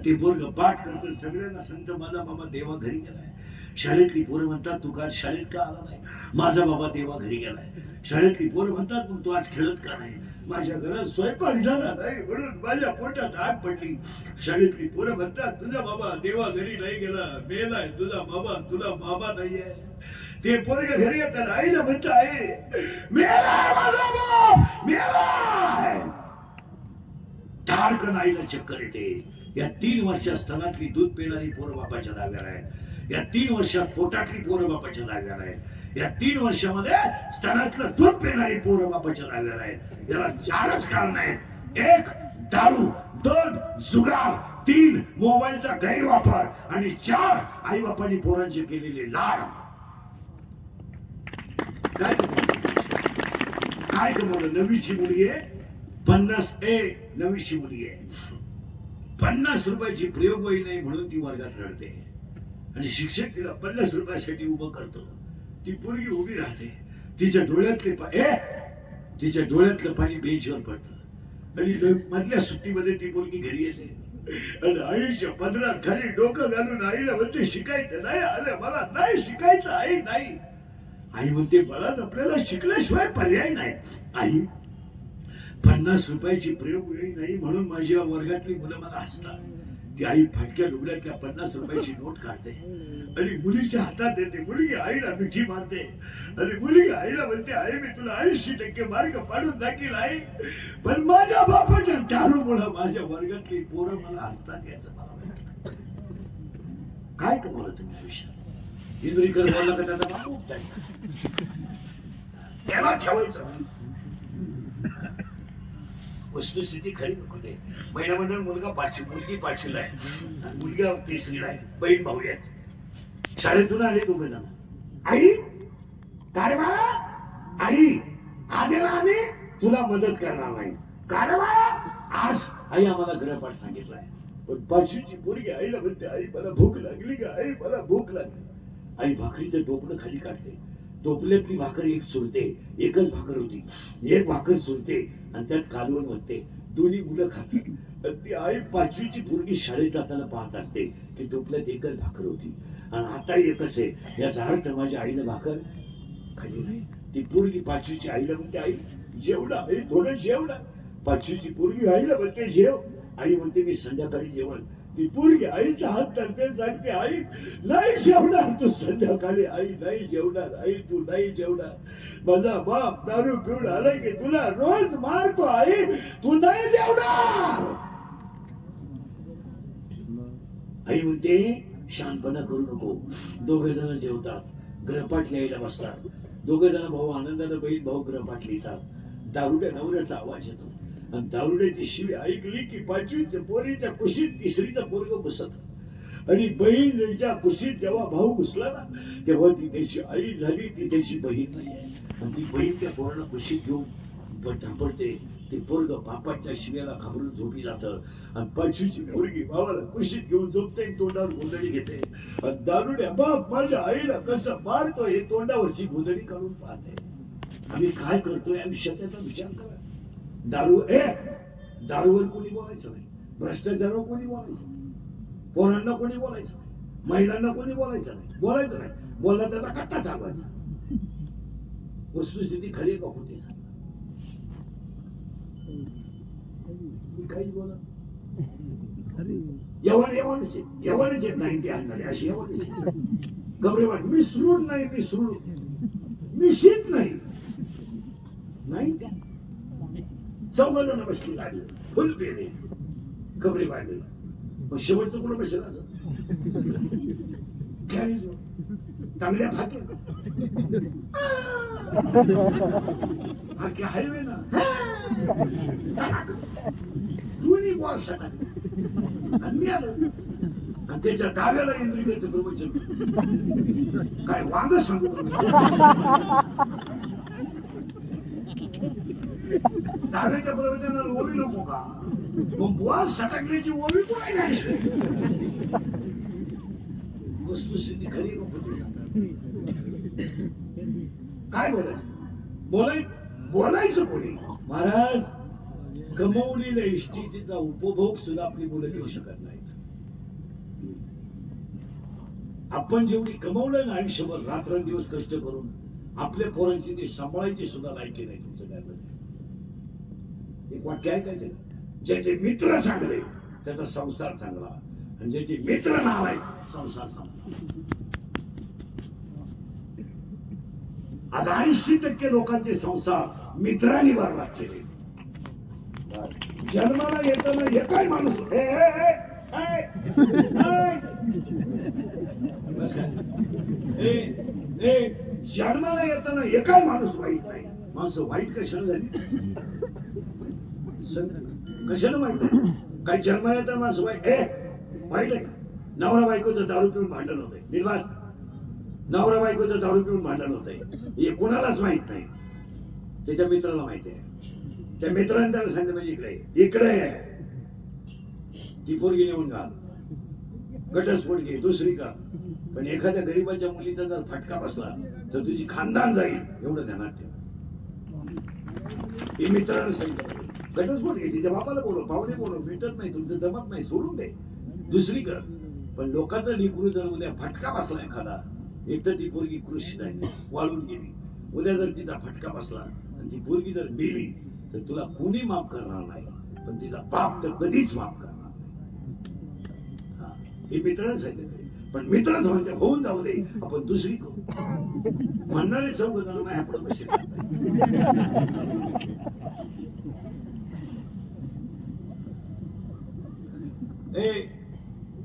ते पोरग पाठ करतो, सगळ्यांना सांगतो माझा बाबा देवा घरी गेलाय. शाळेतली पोरं म्हणतात तू काल शाळेत का आला नाही? माझा बाबा देवा घरी गेलाय. शाळेतली पोरं म्हणतात मग तू आज खेळत का नाही? माझ्या घरात स्वयंपाक झाला नाही म्हणून माझ्या पोटात आग पडली. शाळेतली पोरं म्हणतात तुझा बाबा देवा घरी नाही गेला, मेलाय तुझा बाबा, तुला बाबा नाहीये. ते पोरग घरी येतात, आईला म्हणत आई मेलाय माझा बाप, मेलाय. बाळकन आईला चक्कर येते. या 3 वर्षात स्तनातली दूध पिणारी पोरं बापाच्या जाग्याला आहेत. या 3 वर्षात पोटातली पोरं बापाच्या जाग्याला आहेत. या 3 वर्षामध्ये स्तनातलं दूध पिणारी पोरं बापाच्या जाग्याला आहेत. याला 4च कारण आहेत. 1 दारू, 2 जुगार, 3 मोबाईलचा गैरवापर आणि 4 आई बापांनी पोरांचे केलेले लाड. काय कमवलं? नवीची मुलगी आहे नवीची मुलगी आहे 50 रुपयाची प्रयोग वही नाही म्हणून ती वर्गात रडते आणि शिक्षक तिला 50 रुपयासाठी उभं करतो. ती पोरगी उभी राहते. तिच्या डोळ्यातलं पाणी बेंचवर पडतं आणि मधल्या सुट्टीमध्ये ती पोरगी घरी येते आणि आईच्या पदरात खाली डोकं घालून आईला म्हणते शिकायचं नाही आलं मला नाही शिकायचं. आई नाही. आई म्हणते बाळात आपल्याला शिकल्याशिवाय पर्याय नाही. आई 50 रुपयाची प्रयोग वेळी नाही म्हणून माझ्या वर्गातली मुलं मला हसतात. ती आई फाटक्या लुगड्यातल्या 50 रुपयाची नोट काढते आणि मुलीच्या हातात देते. मुलगी आईला मिठी मारते आणि मुलगी आईला म्हणते आई मी तुला 80% मार्क पाडून दाखील आहे पण माझ्या बापाच्या दारूमुळे माझ्या वर्गातली पोरं मला हसतात याचं मला वाटतं. काय कमवलं तुम्ही आयुष्यात? इंद्रिकर बोलला का त्याचा बाप उठताय त्याला ठेवायचं. वस्तुस्थिती खरी नको ते. महिला मंडळ मुलगी 5वीला आहे मुलगा 3रीला आहे. बहीण भाऊ आहेत. शाळेतून आले दोघं जण. आई काय बाळा? आई आज येणार आम्ही तुला मदत करणार नाही. काय बाळा? आज आई आम्हाला गृहपाठ सांगितलाय पण 5वीची पोरगी आईला म्हणते आई मला भूक लागली का? आई मला भूक लागली. आई भाकरीचं टोपलं खाली काढते. टोपल्यातली भाकर एक सुरते. एकच भाकर होती. एक भाकर सुरते आणि त्यात कालवण होते. दोन्ही मुलं खातात. ती आई 5वीची पोरगी शाळेत जाताना पाहत असते की टोपल्यात एकच भाकर होती आणि आता एकच आहे. याचा अर्थ माझ्या आईनं भाकर खाली नाही. ती पोरगी 5वीची आईला म्हणते आई जेवणा. आई थोडं जेवणा. 5वीची पोरगी आईला म्हणते जेव. आई म्हणते मी संध्याकाळी जेवण. ती पोरगी आईचा हात धरते सांगते आई नाही जेवणार तू संध्याकाळी. आई नाही जेवणार. आई तू नाही जेवणार. माझा बाप दारू पिऊन आला की तुला रोज मारतो. आई तू नाही जेवणार. आई म्हणते शानपणा करू नको. दोघे जण जेवतात. गृहपाठ लिहायला बसतात. दोघे जण भाऊ आनंदाने बहीण भाऊ गृहपाठ लिहितात. दारुड्या नवऱ्याचा आवाज येतो आणि दारुड्याची शिवी ऐकली की 5वीच्या पोरीच्या कुशीत 3रीचा पोरग बसत आणि बहीणच्या कुशीत जेव्हा भाऊ घुसला ना तेव्हा ती त्याची आई झाली. ती त्याची बहीण नाही आणि ती बहीण त्या पोराला कुशीत घेऊन धापडते. ते पोरग बापाच्या शिव्याला घाबरून झोपी जातं आणि 5वीची पोरगी भावाला कुशीत घेऊन झोपते. तोंडावर गोंधळी घेते आणि दारुड्या बाप माझ्या आईला कसं मारतो हे तोंडावरची गोंधळी काढून पाहते. आम्ही काय करतोय आयुष्यात याचा विचार करा. दारूवर कोणी बोलायचं नाही. भ्रष्टाचारावर कोणी बोलायचं नाही. पोरांना कोणी बोलायचं नाही. महिलांना कोणी बोलायचं नाही. बोलला त्याचा कट्टा चालवायचा. वस्तुस्थिती खरी का खोटी सांग. काही बोला एवढेच येत नाही ते आणणारे अशी एवढेच गबरेवाट मिसळून नाही मिशीत नाही त्या 14 जण बसली गाडी फुल पेरे कबरे बांधले. मग शेवटचं कुठं बसेल असं चांगल्या फाके हायवे ना दोन्ही बॉल सटाकले आणि मी आलो आणि त्याच्या डाव्याला इंद्रियाचं प्रवचन काय वांग सांगू. डाव्याच्या प्रवचनाला ओवी नको का? मग बुवा सटकण्याची ओवी कुठे नाही. वस्तुस्थिती खरी नको. काय बोलायचं कोणी? महाराज कमवलेल्या इष्टितीचा उपभोग सुद्धा आपली मुलं घेऊ शकत नाहीत. आपण जेवढी कमवलं ना आयुष्यभर रात्रंदिवस कष्ट करून आपल्या पोरांची ती सांभाळायची सुद्धा लायकी नाही. तुमचं काय म्हणणं? एक वाक्य ऐकायचं. ज्याचे मित्र चांगले त्याचा संसार चांगला आणि ज्याचे मित्र नालायक संसार चांगला. आज 80% लोकांचे संसार मित्रांनी बरबाद केले. जन्माला येताना एकाही माणूस जन्माला येताना एकाही माणूस वाईट नाही. माणसं वाईट कशाला झाली? कशाला वाईट नाही? काही जन्माला येताना माणसं वाईट वाईट आहे का? नवरा बायकोचं दारू पिऊन भांडण होतंय. निर्वास नवरा बायकोचं दारू पिऊन भांडण होतंय. हे कुणालाच माहित नाही. त्याच्या मित्राला माहिती आहे. त्या मित्राने त्याला सांगितलं म्हणजे इकडे ती पोरगी नेऊन घाल, घटस्फोट घे, दुसरी का. पण एखाद्या गरीबाच्या मुलीचा जर फटका बसला तर तुझी खानदान जाईल, एवढं ध्यानात ठेव. हे मित्राने सांगितलं घटस्फोट घे, तिच्या बापाला बोलव, पाहुणे बोलव, भेटत नाही, तुमचं जमत नाही, सोडून दे, दुसरी कर. पण लोकांचं लेकरू जर उद्या फटका बसला एखादा, एक तर ती पोरगी कृषी झाली, वाळून गेली, उद्या जर तिचा फटका बसला आणि ती पोरगी जर मेली तर तुला कोणी माफ करणार नाही, पण तिचा बाप तर कधीच माफ करणार नाही. हे मित्रांनी सांगितलं. पण मित्रच म्हणते होऊन जाऊ दे, आपण दुसरी करू. म्हणणारे चौघ जण माझ्यापुढे बसले.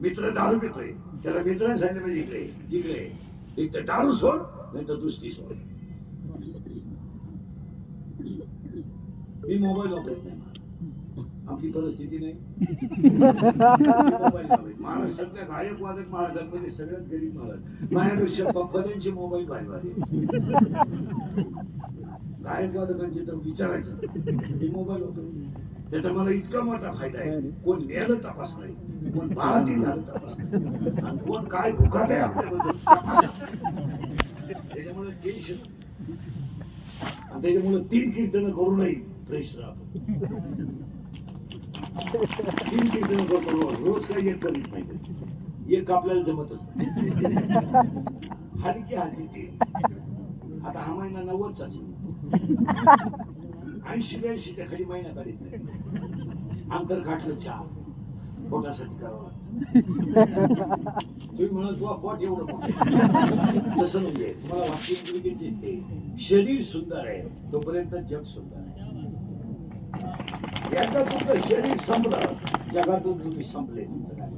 मित्र दारू पितोय, त्याला मित्राने सांगितलं म्हणजे इकडे एक तर दारू सोड, नाही तर दुसरी सोड. मी मोबाईल वापरत नाही, आपली परिस्थिती नाही. महाराष्ट्रातल्या गायक वादक महाराजांमध्ये सगळ्यात गरीब महाराज माझ्यापेक्षा पक्वाद्यांचे मोबाईल भारी गायक वादकांचे तर विचारायचं. मी मोबाईल वापरतो, त्याचा मला इतका मोठा फायदा आहे. कोण मेलं तपास नाही, कोण बाळाती झालं तपास नाही, आणि कोण काय भुकात आहे आपल्याबद्दल. त्याच्यामुळे टेन्शन, आणि त्याच्यामुळे 3 कीर्तन करूनही फ्रेश राहतो. 3 कीर्तन करतो रोज काही एक करीत नाही, एक आपल्याला जमतच नाही. हलकी 3. आता हा महिना 90चा असेल, 80-82च्या खाली महिना काढत नाही. अंतर काढलं चहा पोटासाठी करावं लागतं. तुम्ही म्हणा तुला पोट एवढं पोट, तसं नाहीये. तुम्हाला वाक्य शरीर सुंदर आहे तोपर्यंत जग सुंदर आहे. एकदा तुमचं शरीर संपलं, जगातून तुम्ही संपले. तुमचं काय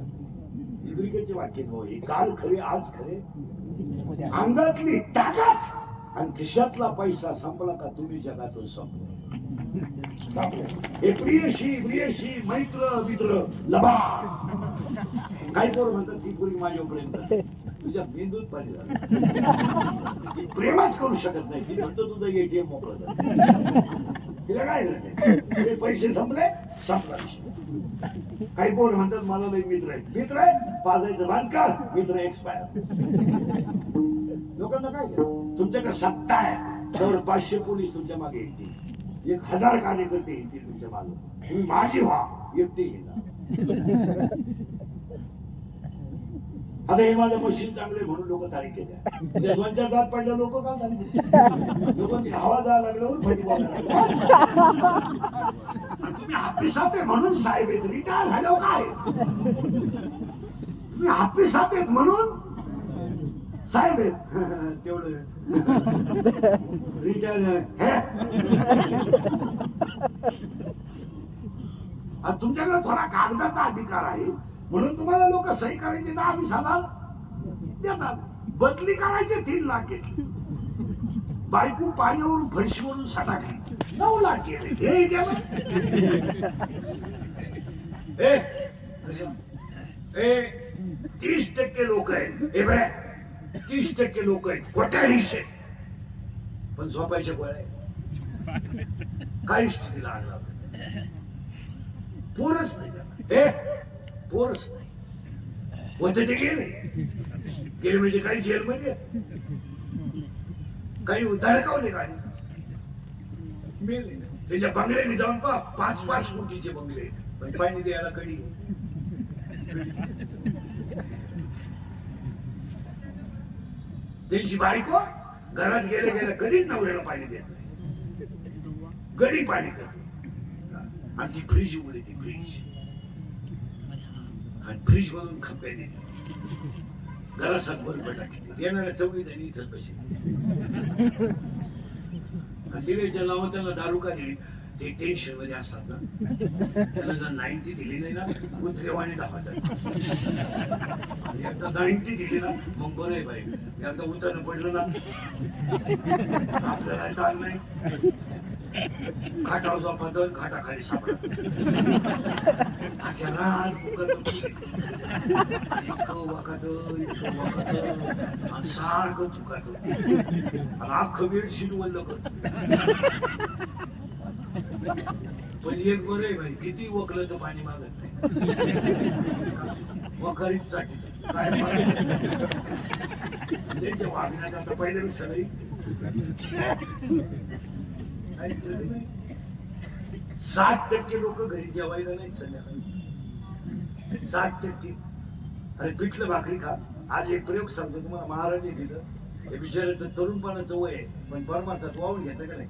क्रिकेटचे वाक्य हे काल खरे आज खरे. अंगातली ताकद आणि खिशातला पैसा संपला का तुम्ही जगातून संपले. हे प्रियशी मैत्र मित्र लबा. काही पोर म्हणतात ती पोरी माझ्यापर्यंत तुझ्या मेंदूत पाणी झालं, ती प्रेमच करू शकत नाही. ती म्हणतो तुझं ATM मोकळं झालं. तिला काय करायचं? पैसे संपले, संपला विषय. काही पोर म्हणतात मला नाही मित्र आहे पाजायचं बांधकार, मित्र एक्सपायर. लोकांना काय तुमच्याकडे सत्ता आहे तर 500 पोलीस तुमच्या मागे येतील, 1000 कार्यकर्ते येतील तुमच्या मागे. तुम्ही माझी व्हा, एकटे येणार. आता हे माझं मशीन चांगले म्हणून लोक तारीख घेतात. 2-4 दात पडल्या लोक का तारीख लोकांची हवा जायला लागल्यावर फटी बोलायला. तुम्ही हापिसात आहे म्हणून साहेब आहेत, रिटायर झाल्यावर काय? तुम्ही हापिसात आहेत म्हणून साहेब आहेत, तेवढं रिटायर झालं. तुमच्याकडे थोडा कागदाचा अधिकार आहे म्हणून तुम्हाला लोक सही करायचे 10-20,000 देतात. बदली करायचे 3 लाख घेतली. बायको पाण्यावरून फरशीवरून सटाकली 9 लाख गेले. हे गेलं 30% लोक आहेत. 30% लोक आहेत खोट्या हिशे, पण झोपायच्या गोळ्या काही स्थितीला आणला. पोरच नाही पोरच नाही होते ते गेले म्हणजे काही जेलमध्ये काही धडकावले गाडी मेले. त्यांच्या बंगल्याने जाऊन 5-5 कोटीचे बंगले, पण पाणी द्यायला कधी. त्यांची बायको घरात गेल्या कधीच नवऱ्याला पाणी देत नाही, गडी पाणी करते. आणि ती फ्रीज उघडे, ती फ्रीज मधून खप्पे देते, घरात हातभर टाकते. येणाऱ्या चौघी त्यांनी इथंच बसले. तिला नाव त्यांना दारू का दिली, ते टेन्शन मध्ये असतात ना, त्याला जर 90 दिली नाही ना उतरेवाणी दाखवतात. आणि एकदा 90 दिली ना मग बरं आहे बाई, एकदा उतरणं पडलं ना आपल्याला ताण नाही. खाटावर झोपत खाटाखाली सापडत रात इतकं वाकत आणि सारखं चुकात आणि अख्खं बेडशीट वल्ल करत. पण एक बरं आहे भाई, किती वकलं तर पाणी मागत नाही. वखारीच साठी काय त्यांच्या वागण्यात आता पहिल्यापेक्षा नाही. 7% लोक घरी जेवायला नाही संध्याकाळी. 7%. अरे पिठलं भाकरी खा. आज एक प्रयोग सांगतो तुम्हाला. महाराज आहे तिथं, हे बिचाराचं तरुणपणाचं वय आहे पण परमार्थात वाहून घेतं का नाही.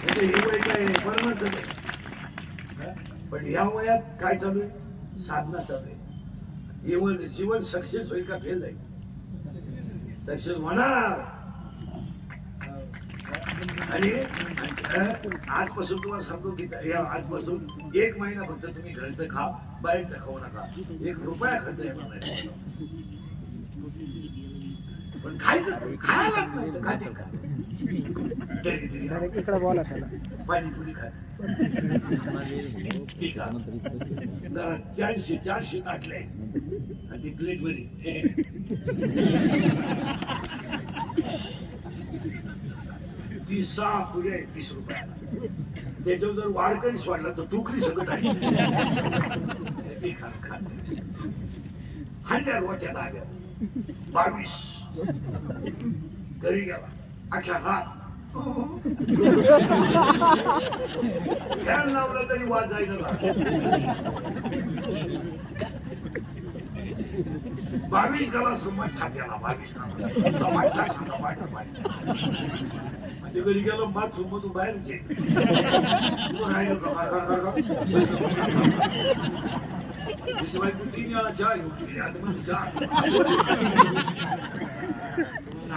हे वय काय परमार्थ नाही, पण या वयात काय चालू आहे, साधना चालू आहे. जीवन सक्सेस होईल का फेल जाईल. सक्सेस होणार. आणि आजपासून तुम्हाला सांगतो की आजपासून 1 महिना फक्त तुम्ही घरचं खा, बाहेरचं खाऊ नका. 1 रुपया खर्च येणार नाही. पण खायचं खायला नाही तर खाते का इकडे बोला पाणीपुरी खा. ठीक आहे, 400 टाकले आणि ती प्लेट मध्ये ती 6 पुऱ्या 30 रुपयाला. त्याच्यावर जर वारकरी सोडला तर टोकरी सगळं आहे. हल्ल्या रोट्या लागल्या 22. घरी गेला अख्या रात फॅन लावला तरी वाजायला लागला. 22 गलास मठ्ठा केला. 22 मठ्ठा सांगा ते घरी गेलो. बाथरूम मधून बाहेरचे राहिलं का बायको 3 वेळा चहा घेऊन गेली. आता म्हणजे चहा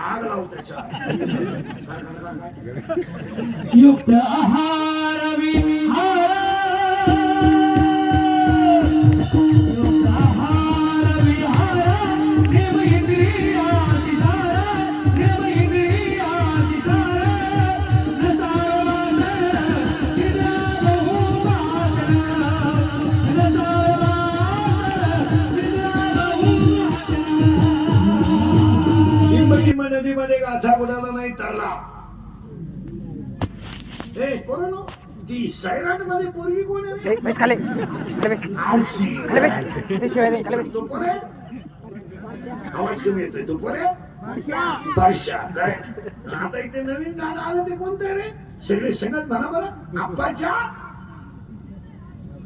आग लावता चहा. युक्त आहार विहार, युक्त आहार विहार, प्रेम इंद्रियाची धार, प्रेम इंद्रियाची धार, रसावान चित्रा बहुवासन, रसावान चित्रा बहुवासन. नदीमध्ये गाथा बुडाला नाही तरला. हे पोरांनो, ती सैराट मध्ये पोरगी कोण आहे रे? खाली आळशी. ते शिवाय तो पोर आहे? आवाज कमी येतोय. तो पोर आहे बादशाह. करेक्ट. आता इथे नवीन गाणं आलं ते कोणतं आहे रे? सगळे संगत म्हणा बरं. आप्पाच्या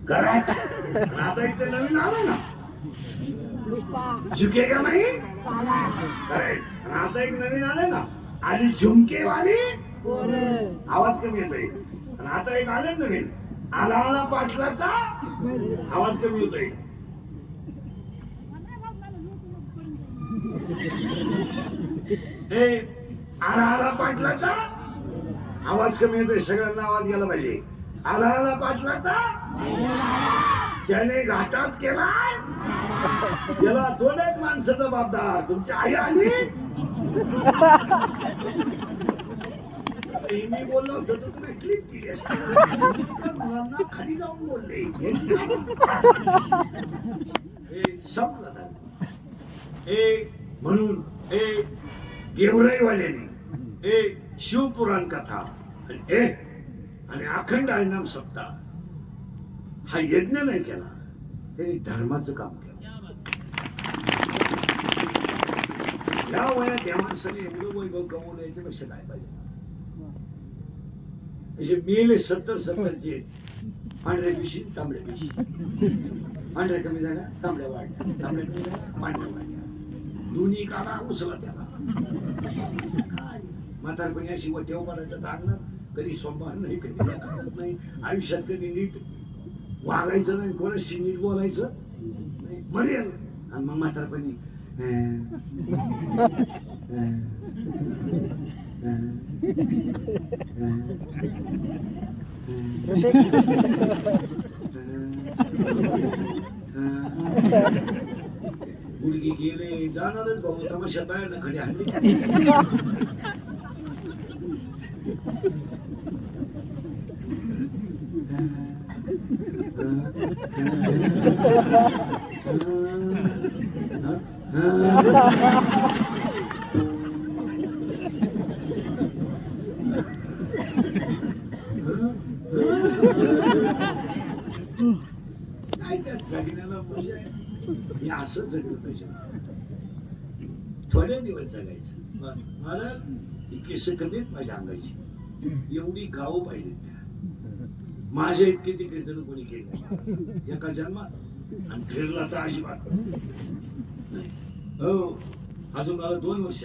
करेक्ट. आता इथे नवीन आलं ना, झुकेगा नाही. करेक्ट. आता एक नवीन आलं ना, आणि झुमकेवाली. आवाज कमी येतोय. आणि आता एक आलं नवीन, आला आला पाटलाचा. आवाज कमी होतोय. हे आला आला पाटलाचा आवाज कमी येतोय. सगळ्यांना आवाज गेला पाहिजे. आला आला पाटलाचा. त्याने घाटात केलाय. याला 2च माणसं जबाबदार. तुमची आई आली. मी बोललो होतो तर तुम्ही क्लिप केली असते. मुलांना खाली जाऊन बोलले. संपलं. म्हणून गेवराईवाल्याने शिवपुराण कथा आणि अखंड हरिनाम सप्ताह हा यज्ञ नाही केला, त्यांनी धर्माचं काम केलं. या वयात या माणसाने एवढं वैभव कमवलं, याच्यापेक्षा काय पाहिजे. असे मेले 70-70चे पांढऱ्या पिशी तांबड्या पिशी. पांढऱ्या कमी झाल्या, तांबड्या वाढल्या. तांबड्या कमी झाल्या, पांढऱ्या वाढल्या. दोन्ही काढा उचला त्याला. म्हातारपणी अशी वटेव पडायचं दागणार. कधी स्वभाव नाही, कधी करत नाही. आयुष्यात कधी नीट वागायचं नाही, कोणाशी नीट बोलायचं नाही, मरेल. आणि मग म्हातारपणी मुलगी गेले जाणारच भाऊ तमाशा बाहेर खडी हल्ली काय त्यात जगण्याला मजा आहे हे असं जगलं पाहिजे थोड्या दिवस जगायचं मला ही केस कमीत माझ्या अंगाची एवढी गाव पाहिजे माझ्या इतके ती कीर्तन कोणी केलं एका जन्मात आणि फिरला तर अजिबात नाही हो अजून मला 2 वर्ष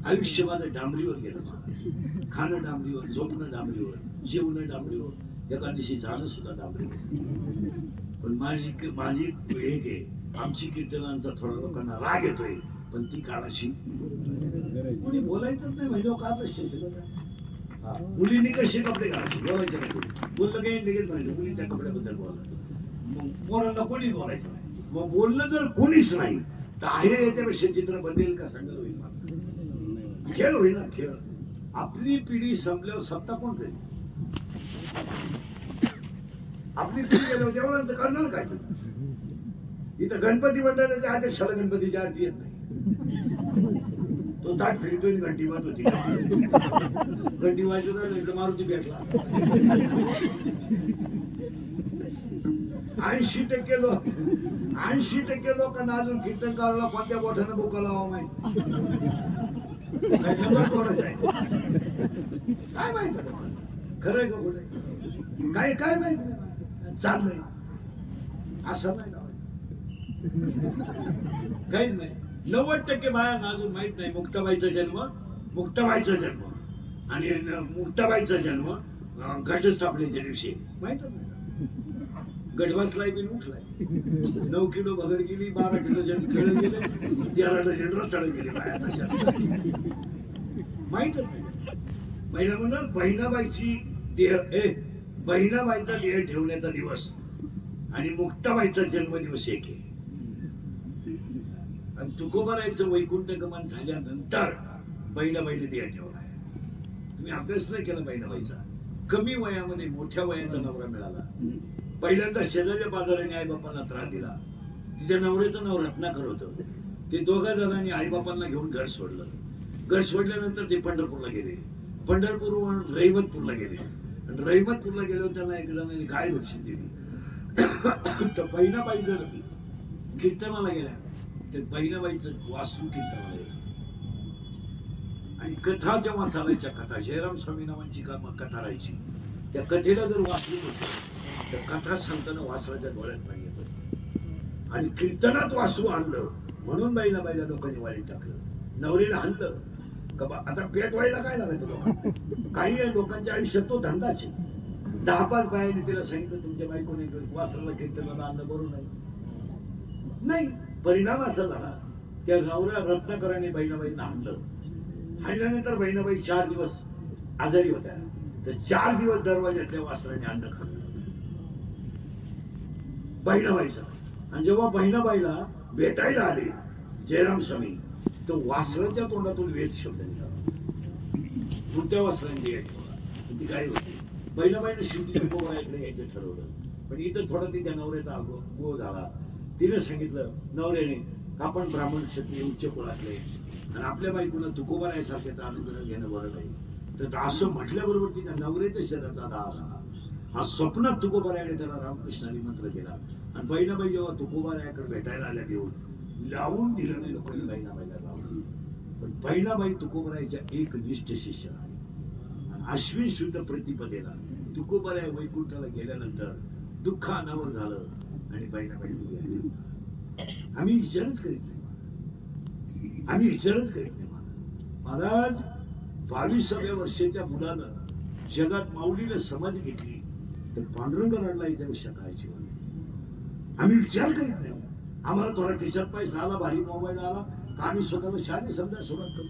आयुष्य माझं डांबरीवर गेलं मला खाणं डांबरीवर झोपणं डांबरीवर जेवणं डांबरीवर एका दिवशी झालं सुद्धा डांबरीवर पण माझी एक आहे आमची कीर्तनांचा थोडा लोकांना राग येतोय पण ती काळाशी कोणी बोलायचंच नाही म्हणजे का प्रश्न मुलींनी कसे कपडे घालायचे बोलायचे नाही कोणी बोललं काही लगेच म्हणजे मुलीच्या कपड्याबद्दल बोललं मग पोरांना कोणी बोलायचं नाही मग बोललं जर कोणीच नाही तर आहे याच्यापेक्षा चित्र बदलेल का सांगत होईल मात्र खेळ होईल ना खेळ आपली पिढी संपल्यावर सत्ता कोण करेल आपली पिढी गेल्यावर जेवणाचं करणार काय इथं गणपती मंडळाच्या अध्यक्षाला गणपतीची आरती येत नाही तो ताट फिरतोय घंटी वाजत होती घंटी वाजत नाही मारुती भेटला 80% लोकांना अजून कीर्तनकाराला कोणत्या बोठानं बोका लावा माहित काय माहित खरंय का कुठे काय माहित नाही चाललंय असं नाही काहीच नाही 90% बायांना अजून माहित नाही मुक्ताबाईचा जन्म आणि मुक्ताबाईचा जन्म घटस्थापनेच्या दिवशी माहितच नाही गट बसलाय बिन उठलाय 9 किलो भगर गेली 12 किलो खेळ गेले 13 डझन रताळ गेले बाया तशा माहितच नाही महिला म्हणून बहिणाबाईचा देह ठेवण्याचा दिवस आणि मुक्ताबाईचा जन्मदिवस एक आहे आणि तुकोबारायचं वैकुंठ गमन झाल्यानंतर बहिणाबाईने देह ठेवला आहे तुम्ही अभ्यास नाही केला बहिणाबाईचा कमी वयामध्ये मोठ्या वयाचा नवरा मिळाला पहिल्यांदा शेजाऱ्या बाजाराने आईबापांना त्रास दिला तिच्या नवऱ्याचं नाव रत्नाकर होतं ते 2 जणांनी आईबापांना घेऊन घर सोडल्यानंतर ते पंढरपूरला गेले पंढरपूरवरून रहिमतपूरला गेले आणि रहिमतपूरला गेल्यावर त्यांना एक जणांनी गाय बक्षीस दिली तर बहिणाबाई जर कीर्तनाला गेल्या तर बहिणाबाईचं वास्तू कीर्तनाला येतं आणि कथा जेव्हा चालायच्या कथा जयराम स्वामी नावांची कथा राहायची त्या कथेला जर वाचली होती तर कथा सांगताना वासराच्या डोळ्यात पाणी येतं आणि कीर्तनात वासरू आणलं म्हणून बहिणाबाईला लोकांनी वाळीत टाकलं नवरीला आणलं का आता पेट व्हायला काय लागायचं लोकांना काही लोकांच्या आयुष्यात तो धंदाच आहे 10-5 बायांनी तिला सांगितलं तुमच्या बायकोने वासराला कीर्तनाला आणलं बरोबर नाही परिणाम असा झाला त्या नवऱ्या रत्नाकरांनी बहिणाबाईंना आणल्यानंतर बहिणाबाई 4 दिवस आजारी होत्या तर 4 दिवस दरवाज्यातल्या वासराने अन्न खाल्लं बहिणाबाईचा आणि जेव्हा बहिणाबाईला भेटायला आले जयराम स्वामी तर वासराच्या तोंडातून वेद शब्द निघाला कोणत्या वासराने देह ठेवला ती काय होती बहिणाबाईने शेवटी तुकोबारायकडे यायचं ठरवलं पण इथं थोडा तिच्या नवऱ्याचा गो झाला तिने सांगितलं नवऱ्याने आपण ब्राह्मण क्षत्रिय उच्च कुळातले आणि आपल्या बायकोला तुकोबारायसारख्याचा अनुग्रह घेणं बरं नाही तर असं म्हटल्याबरोबर तिच्या नवऱ्याच्या शरीराचा दाह झाला हा स्वप्नात तुकोबारायाने त्याला रामकृष्णाने मंत्र केला आणि बहिणाबाई जेव्हा तुकोबारायाकडे भेटायला आल्या देऊन लावून दिलं नाही लोकांनी बहिणाबाईला लावून पण बहिणाबाई तुकोबारायाच्या एक निष्ठ शिष्य आहे आणि अश्विन शुद्ध प्रतिपदेला तुकोबाराया वैकुंठाला गेल्यानंतर दुःख अनावर झालं आणि बहिणाबाई आम्ही विचारच करीत नाही महाराज 22व्या वर्षाच्या मुलानं जगात माऊलीला समाधी घेतली तर पांडुरंग रडला याच्यापेक्षा काय जीवन आम्ही विचार करीत नाही आम्हाला थोडा खिशात पैसा आला भारी मोबाईल आला का आम्ही स्वतःला शादी समजा सुरुवात करू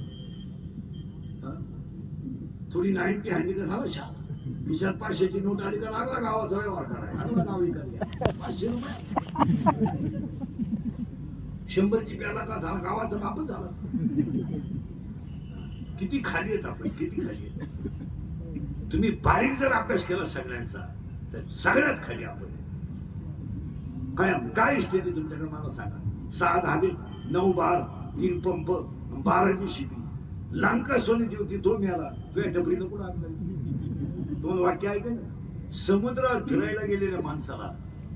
थोडी 90 हंडी का झालं शा खिशात 500ची नोट आली का लागला गावाचा व्यवहार करायला लागला गाव विकायला 500 रुपये 100ची प्याला का झाला गावाचं बापच झालं. किती खाली आहेत आपण, किती खाली आहेत. तुम्ही बारीक जर अभ्यास केला सगळ्यांचा तर सगळ्यात खाली आपण. काय स्थिती तुमच्याकडे मला सांगा. 6 धाबे 9 बार 3 पंप 12ची शिपी लांका सोन्याची होती तो मिळाला तुझ्या टपरीनं कुठं आणलं. तुम्हाला वाक्य ऐका ना. समुद्रात फिरायला गेलेल्या माणसाला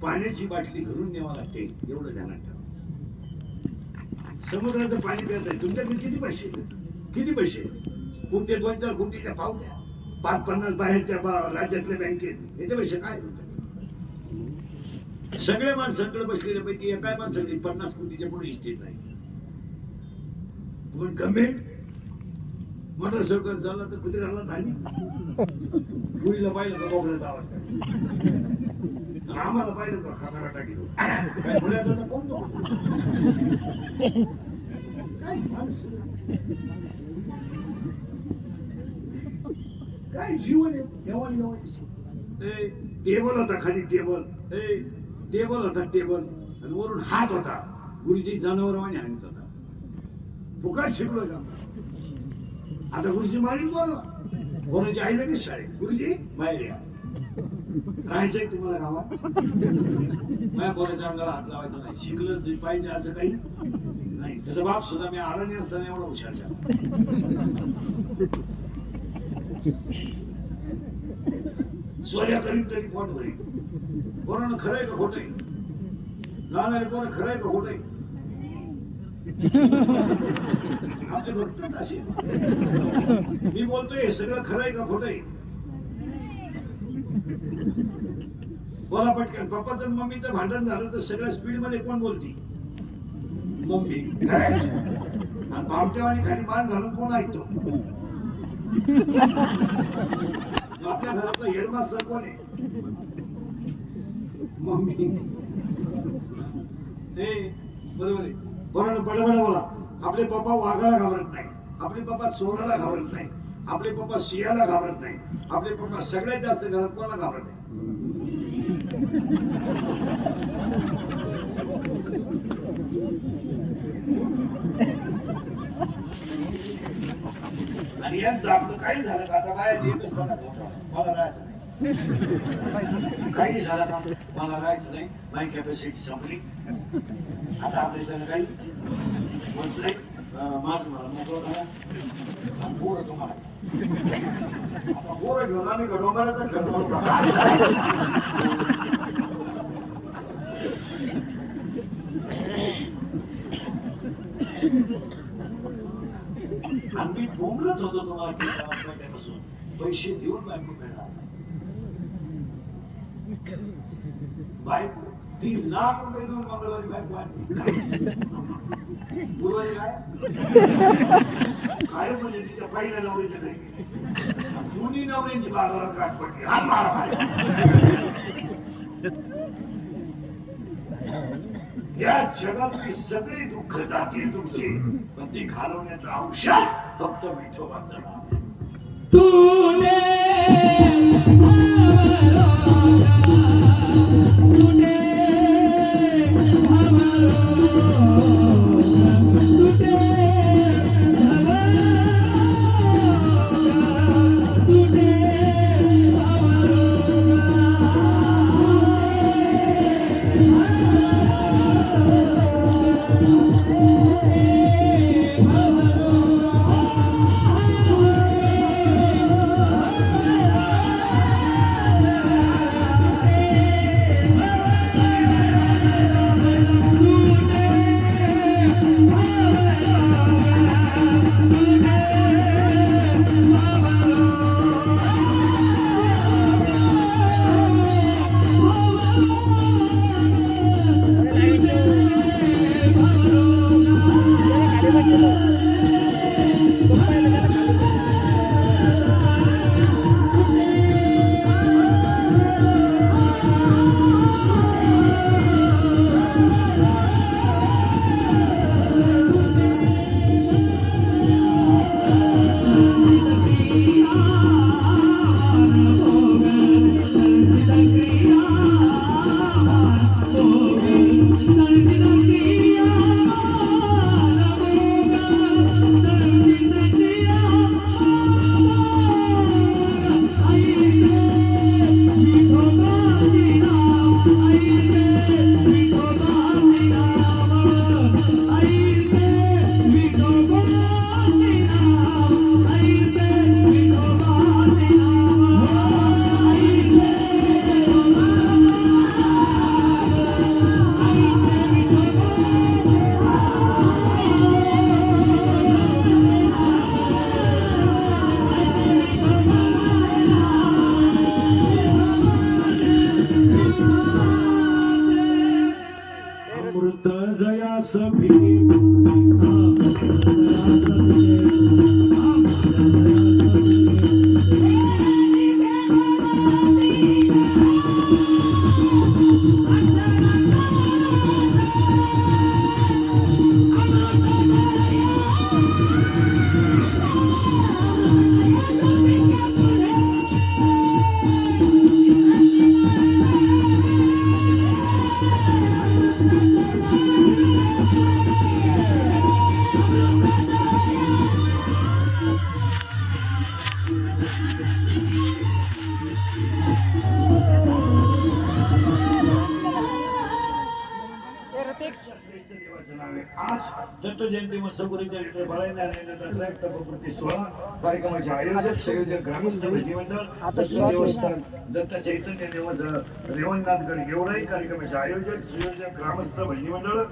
पाण्याची बाटली घरून न्यावा लागते एवढं ध्यानात ठेवा. समुद्राचं पाणी पित आहे तुमच्याकडे किती पैसे किती पैसे कोणते 2-4 कोटीच्या पावत्या 5-50 बाहेरच्या राज्यातल्या बँकेत याचे पैसे काय तुमच्याकडे. सगळ्या माणसांकडे बसलेल्या पैकी एका माणसाकडे 50 कोटीच्या पुढे इस्टेट नाही. पण गव्हर्नमेंट मोटर सरकार झाला तर कुत्र्याला धान्य गुळीला पाहिलं का बोकड्याचा आवाज काय आम्हाला पाहिलं का खातारा टाकीतो काय बोलायचा कोण तो काय जीवन आहे देवान देवानी. टेबल होता खाली टेबल टेबल होता टेबल आणि वरून हात होता. गुरुजी जनावरांनी हाणत होता. फुकाट शिकलो का आता गुरुजी मारीन बोलला. गुरुजी आईला की शाळेत गुरुजी बाहेर या राहायचंय तुम्हाला गावात. माझ्या पोराच्या अंगाला हात लावायचा नाही. शिकलं पाहिजे असं काही नाही. त्याचा बाप सुद्धा मी अडाणी असताना एवढा हुशार झाला. चोऱ्या करीत तरी पोट भरी. पोरानं खरंय का खोटंय. लहान पोरं खरंय का खोटंय. आपले भक्तच असे. मी बोलतोय हे सगळं खरंय का खोटंय. बोला पटकन. पप्पाचं मम्मीचं भांडण झालं तर सगळ्या स्पीड मध्ये कोण बोलती मम्मी. आणि भावटेवाणी खाली मान घालून कोण ऐकतो. आपल्या घरातला हेडमास्टर कोण आहे मम्मी. बरोबर आहे. बडबड बोला. आपले पप्पा वाघाला घाबरत नाही. आपले पप्पा चोराला घाबरत नाही. आपले पप्पा सिंहाला घाबरत नाही. आपले पप्पा सगळ्यात जास्त घरात कोणाला घाबरत नाही. आणि यांचं आपलं काही झालं का आता बाहेर येतच मला राहायचं नाही. काही झालं का मला राहायचं नाही. माझी कॅपॅसिटी संपली. आता आपल्या सगळं काही होत नाही. माझं मला मोकळं झाला. पोरं तुम्हाला आता पोरं घेऊन आम्ही डोंगराचा खेळतो. आम्ही बोंबलत होतो तुम्हाला पैसे देऊन बायको मिळणार. बायको 3 लाख रुपये देऊन मंगळवारी बायको आणली. गुरुवारी काय म्हणजे तिच्या पहिल्या नवरीच्या नाही. दोन्ही नवऱ्यांची बाजारात गाठ पडली. हा मारा या जगातली सगळी दुःख जातील तुमची पण ती घालवण्याचं औषध फक्त विठोबाचं नाव. तूने शिवजयंती महोत्सव गुरुच्या रिटे भरायला आणि तपपूर्ती 16 कार्यक्रमाचे आयोजक संयोजक ग्रामस्थ भजनी मंडळ देवस्थान दत्त चैतन्य रेवणनाथ गडगेवराई कार्यक्रमाचे आयोजक संयोजक ग्रामस्थ भजनी मंडळ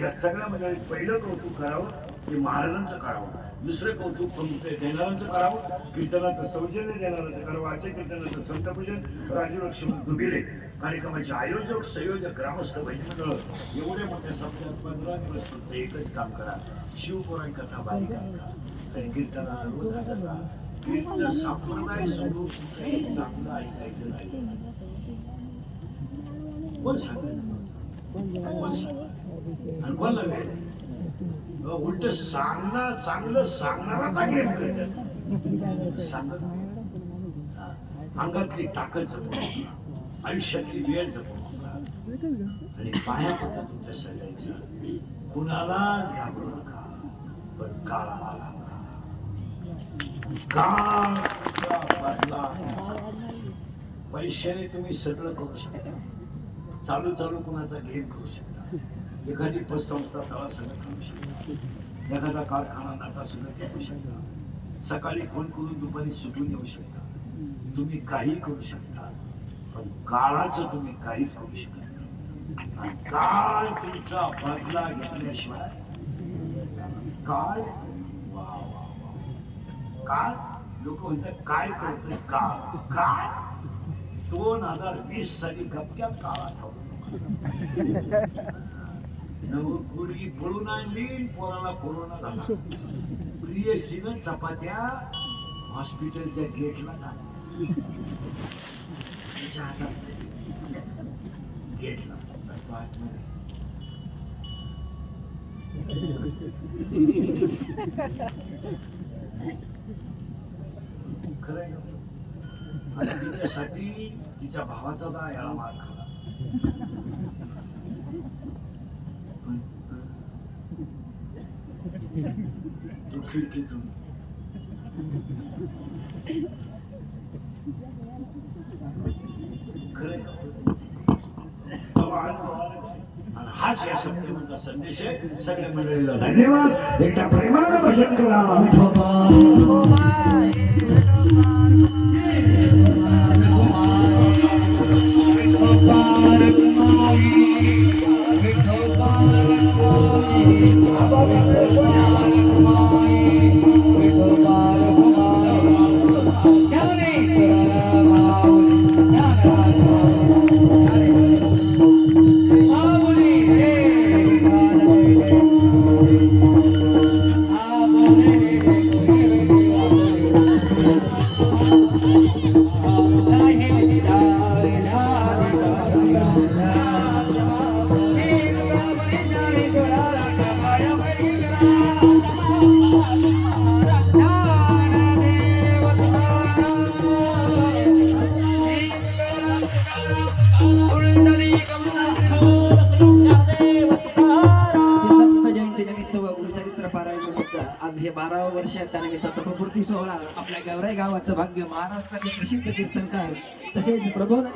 या सगळ्या मंडळीत पहिलं कौतुक करावं ते महाराजांचं करावं, दुसरं कौतुक पंक्ती देणाऱ्यांचं करावं, कीर्तनाचं सौजन्य देणाऱ्याचं करावं, आजच्या कीर्तनाचं संतपूजन राजीव लक्ष्मण दुबिले कार्यक्रमाचे आयोजक संयोजक ग्रामस्थ भजनी मंडळ एवढे मोठ्या सप्त्यात 15 दिवस फक्त एकच काम करा, शिवपुराण कथा बारीक ऐका आणि कीर्तनाला रोज ऐका. कीर्तन संप्रदाय सोडून कुठेही चांगलं ऐकायचं नाही. कोण सांगेल? कोण सांगेल? आणि कोण लागेल? उलट सांगणार चांगलं सांगणाराचा गेम करतात. सांगत अंगातली ताकद जपू, आयुष्यातली वेळ जपू आणि पाया होता तुमच्या सगळ्याचं. कुणालाच घाबरू नका, पण काळाला घाबरा. काळ बदला. पैशाने तुम्ही सगळं करू शकता, चालू चालू कुणाचा गेम करू शकता, एखादी पतसंस्था तळा सगळं करू शकता, एखादा कारखाना नाटा सगळं करू शकता, सकाळी फोन करून दुपारी सुटून येऊ शकता, तुम्ही काही करू शकता, पण काळाचं तुम्ही काहीच करू शकत नाही. आणि काळ तुमचा बदला घेतल्याशिवाय काळ काळ लोक म्हणतात काय करतोय काळ. काळ 2020 साली गप्प्यात काळ आठवतो. पूर्वी पळून आणली, पोराला कोरोना झाला, प्रिय सिगन चपात्या हॉस्पिटलच्या गेटला त्याच्या हातात गेटला खरंय. आणि तिच्यासाठी तिच्या भावाचा तर याला मार खाला. तो खिडकीतून खरंय. हाच या शब्दाचा संदेश आहे. सगळ्या मंडळीला धन्यवाद. एकदा प्रेमानं भजन करा. आज हे 12वे वर्ष आहे. त्यानिमित्त तपपूर्ती सोहळा आपल्या गेवराई गावाचं भाग्य महाराष्ट्राचे प्रसिद्ध कीर्तनकार तसेच प्रबोध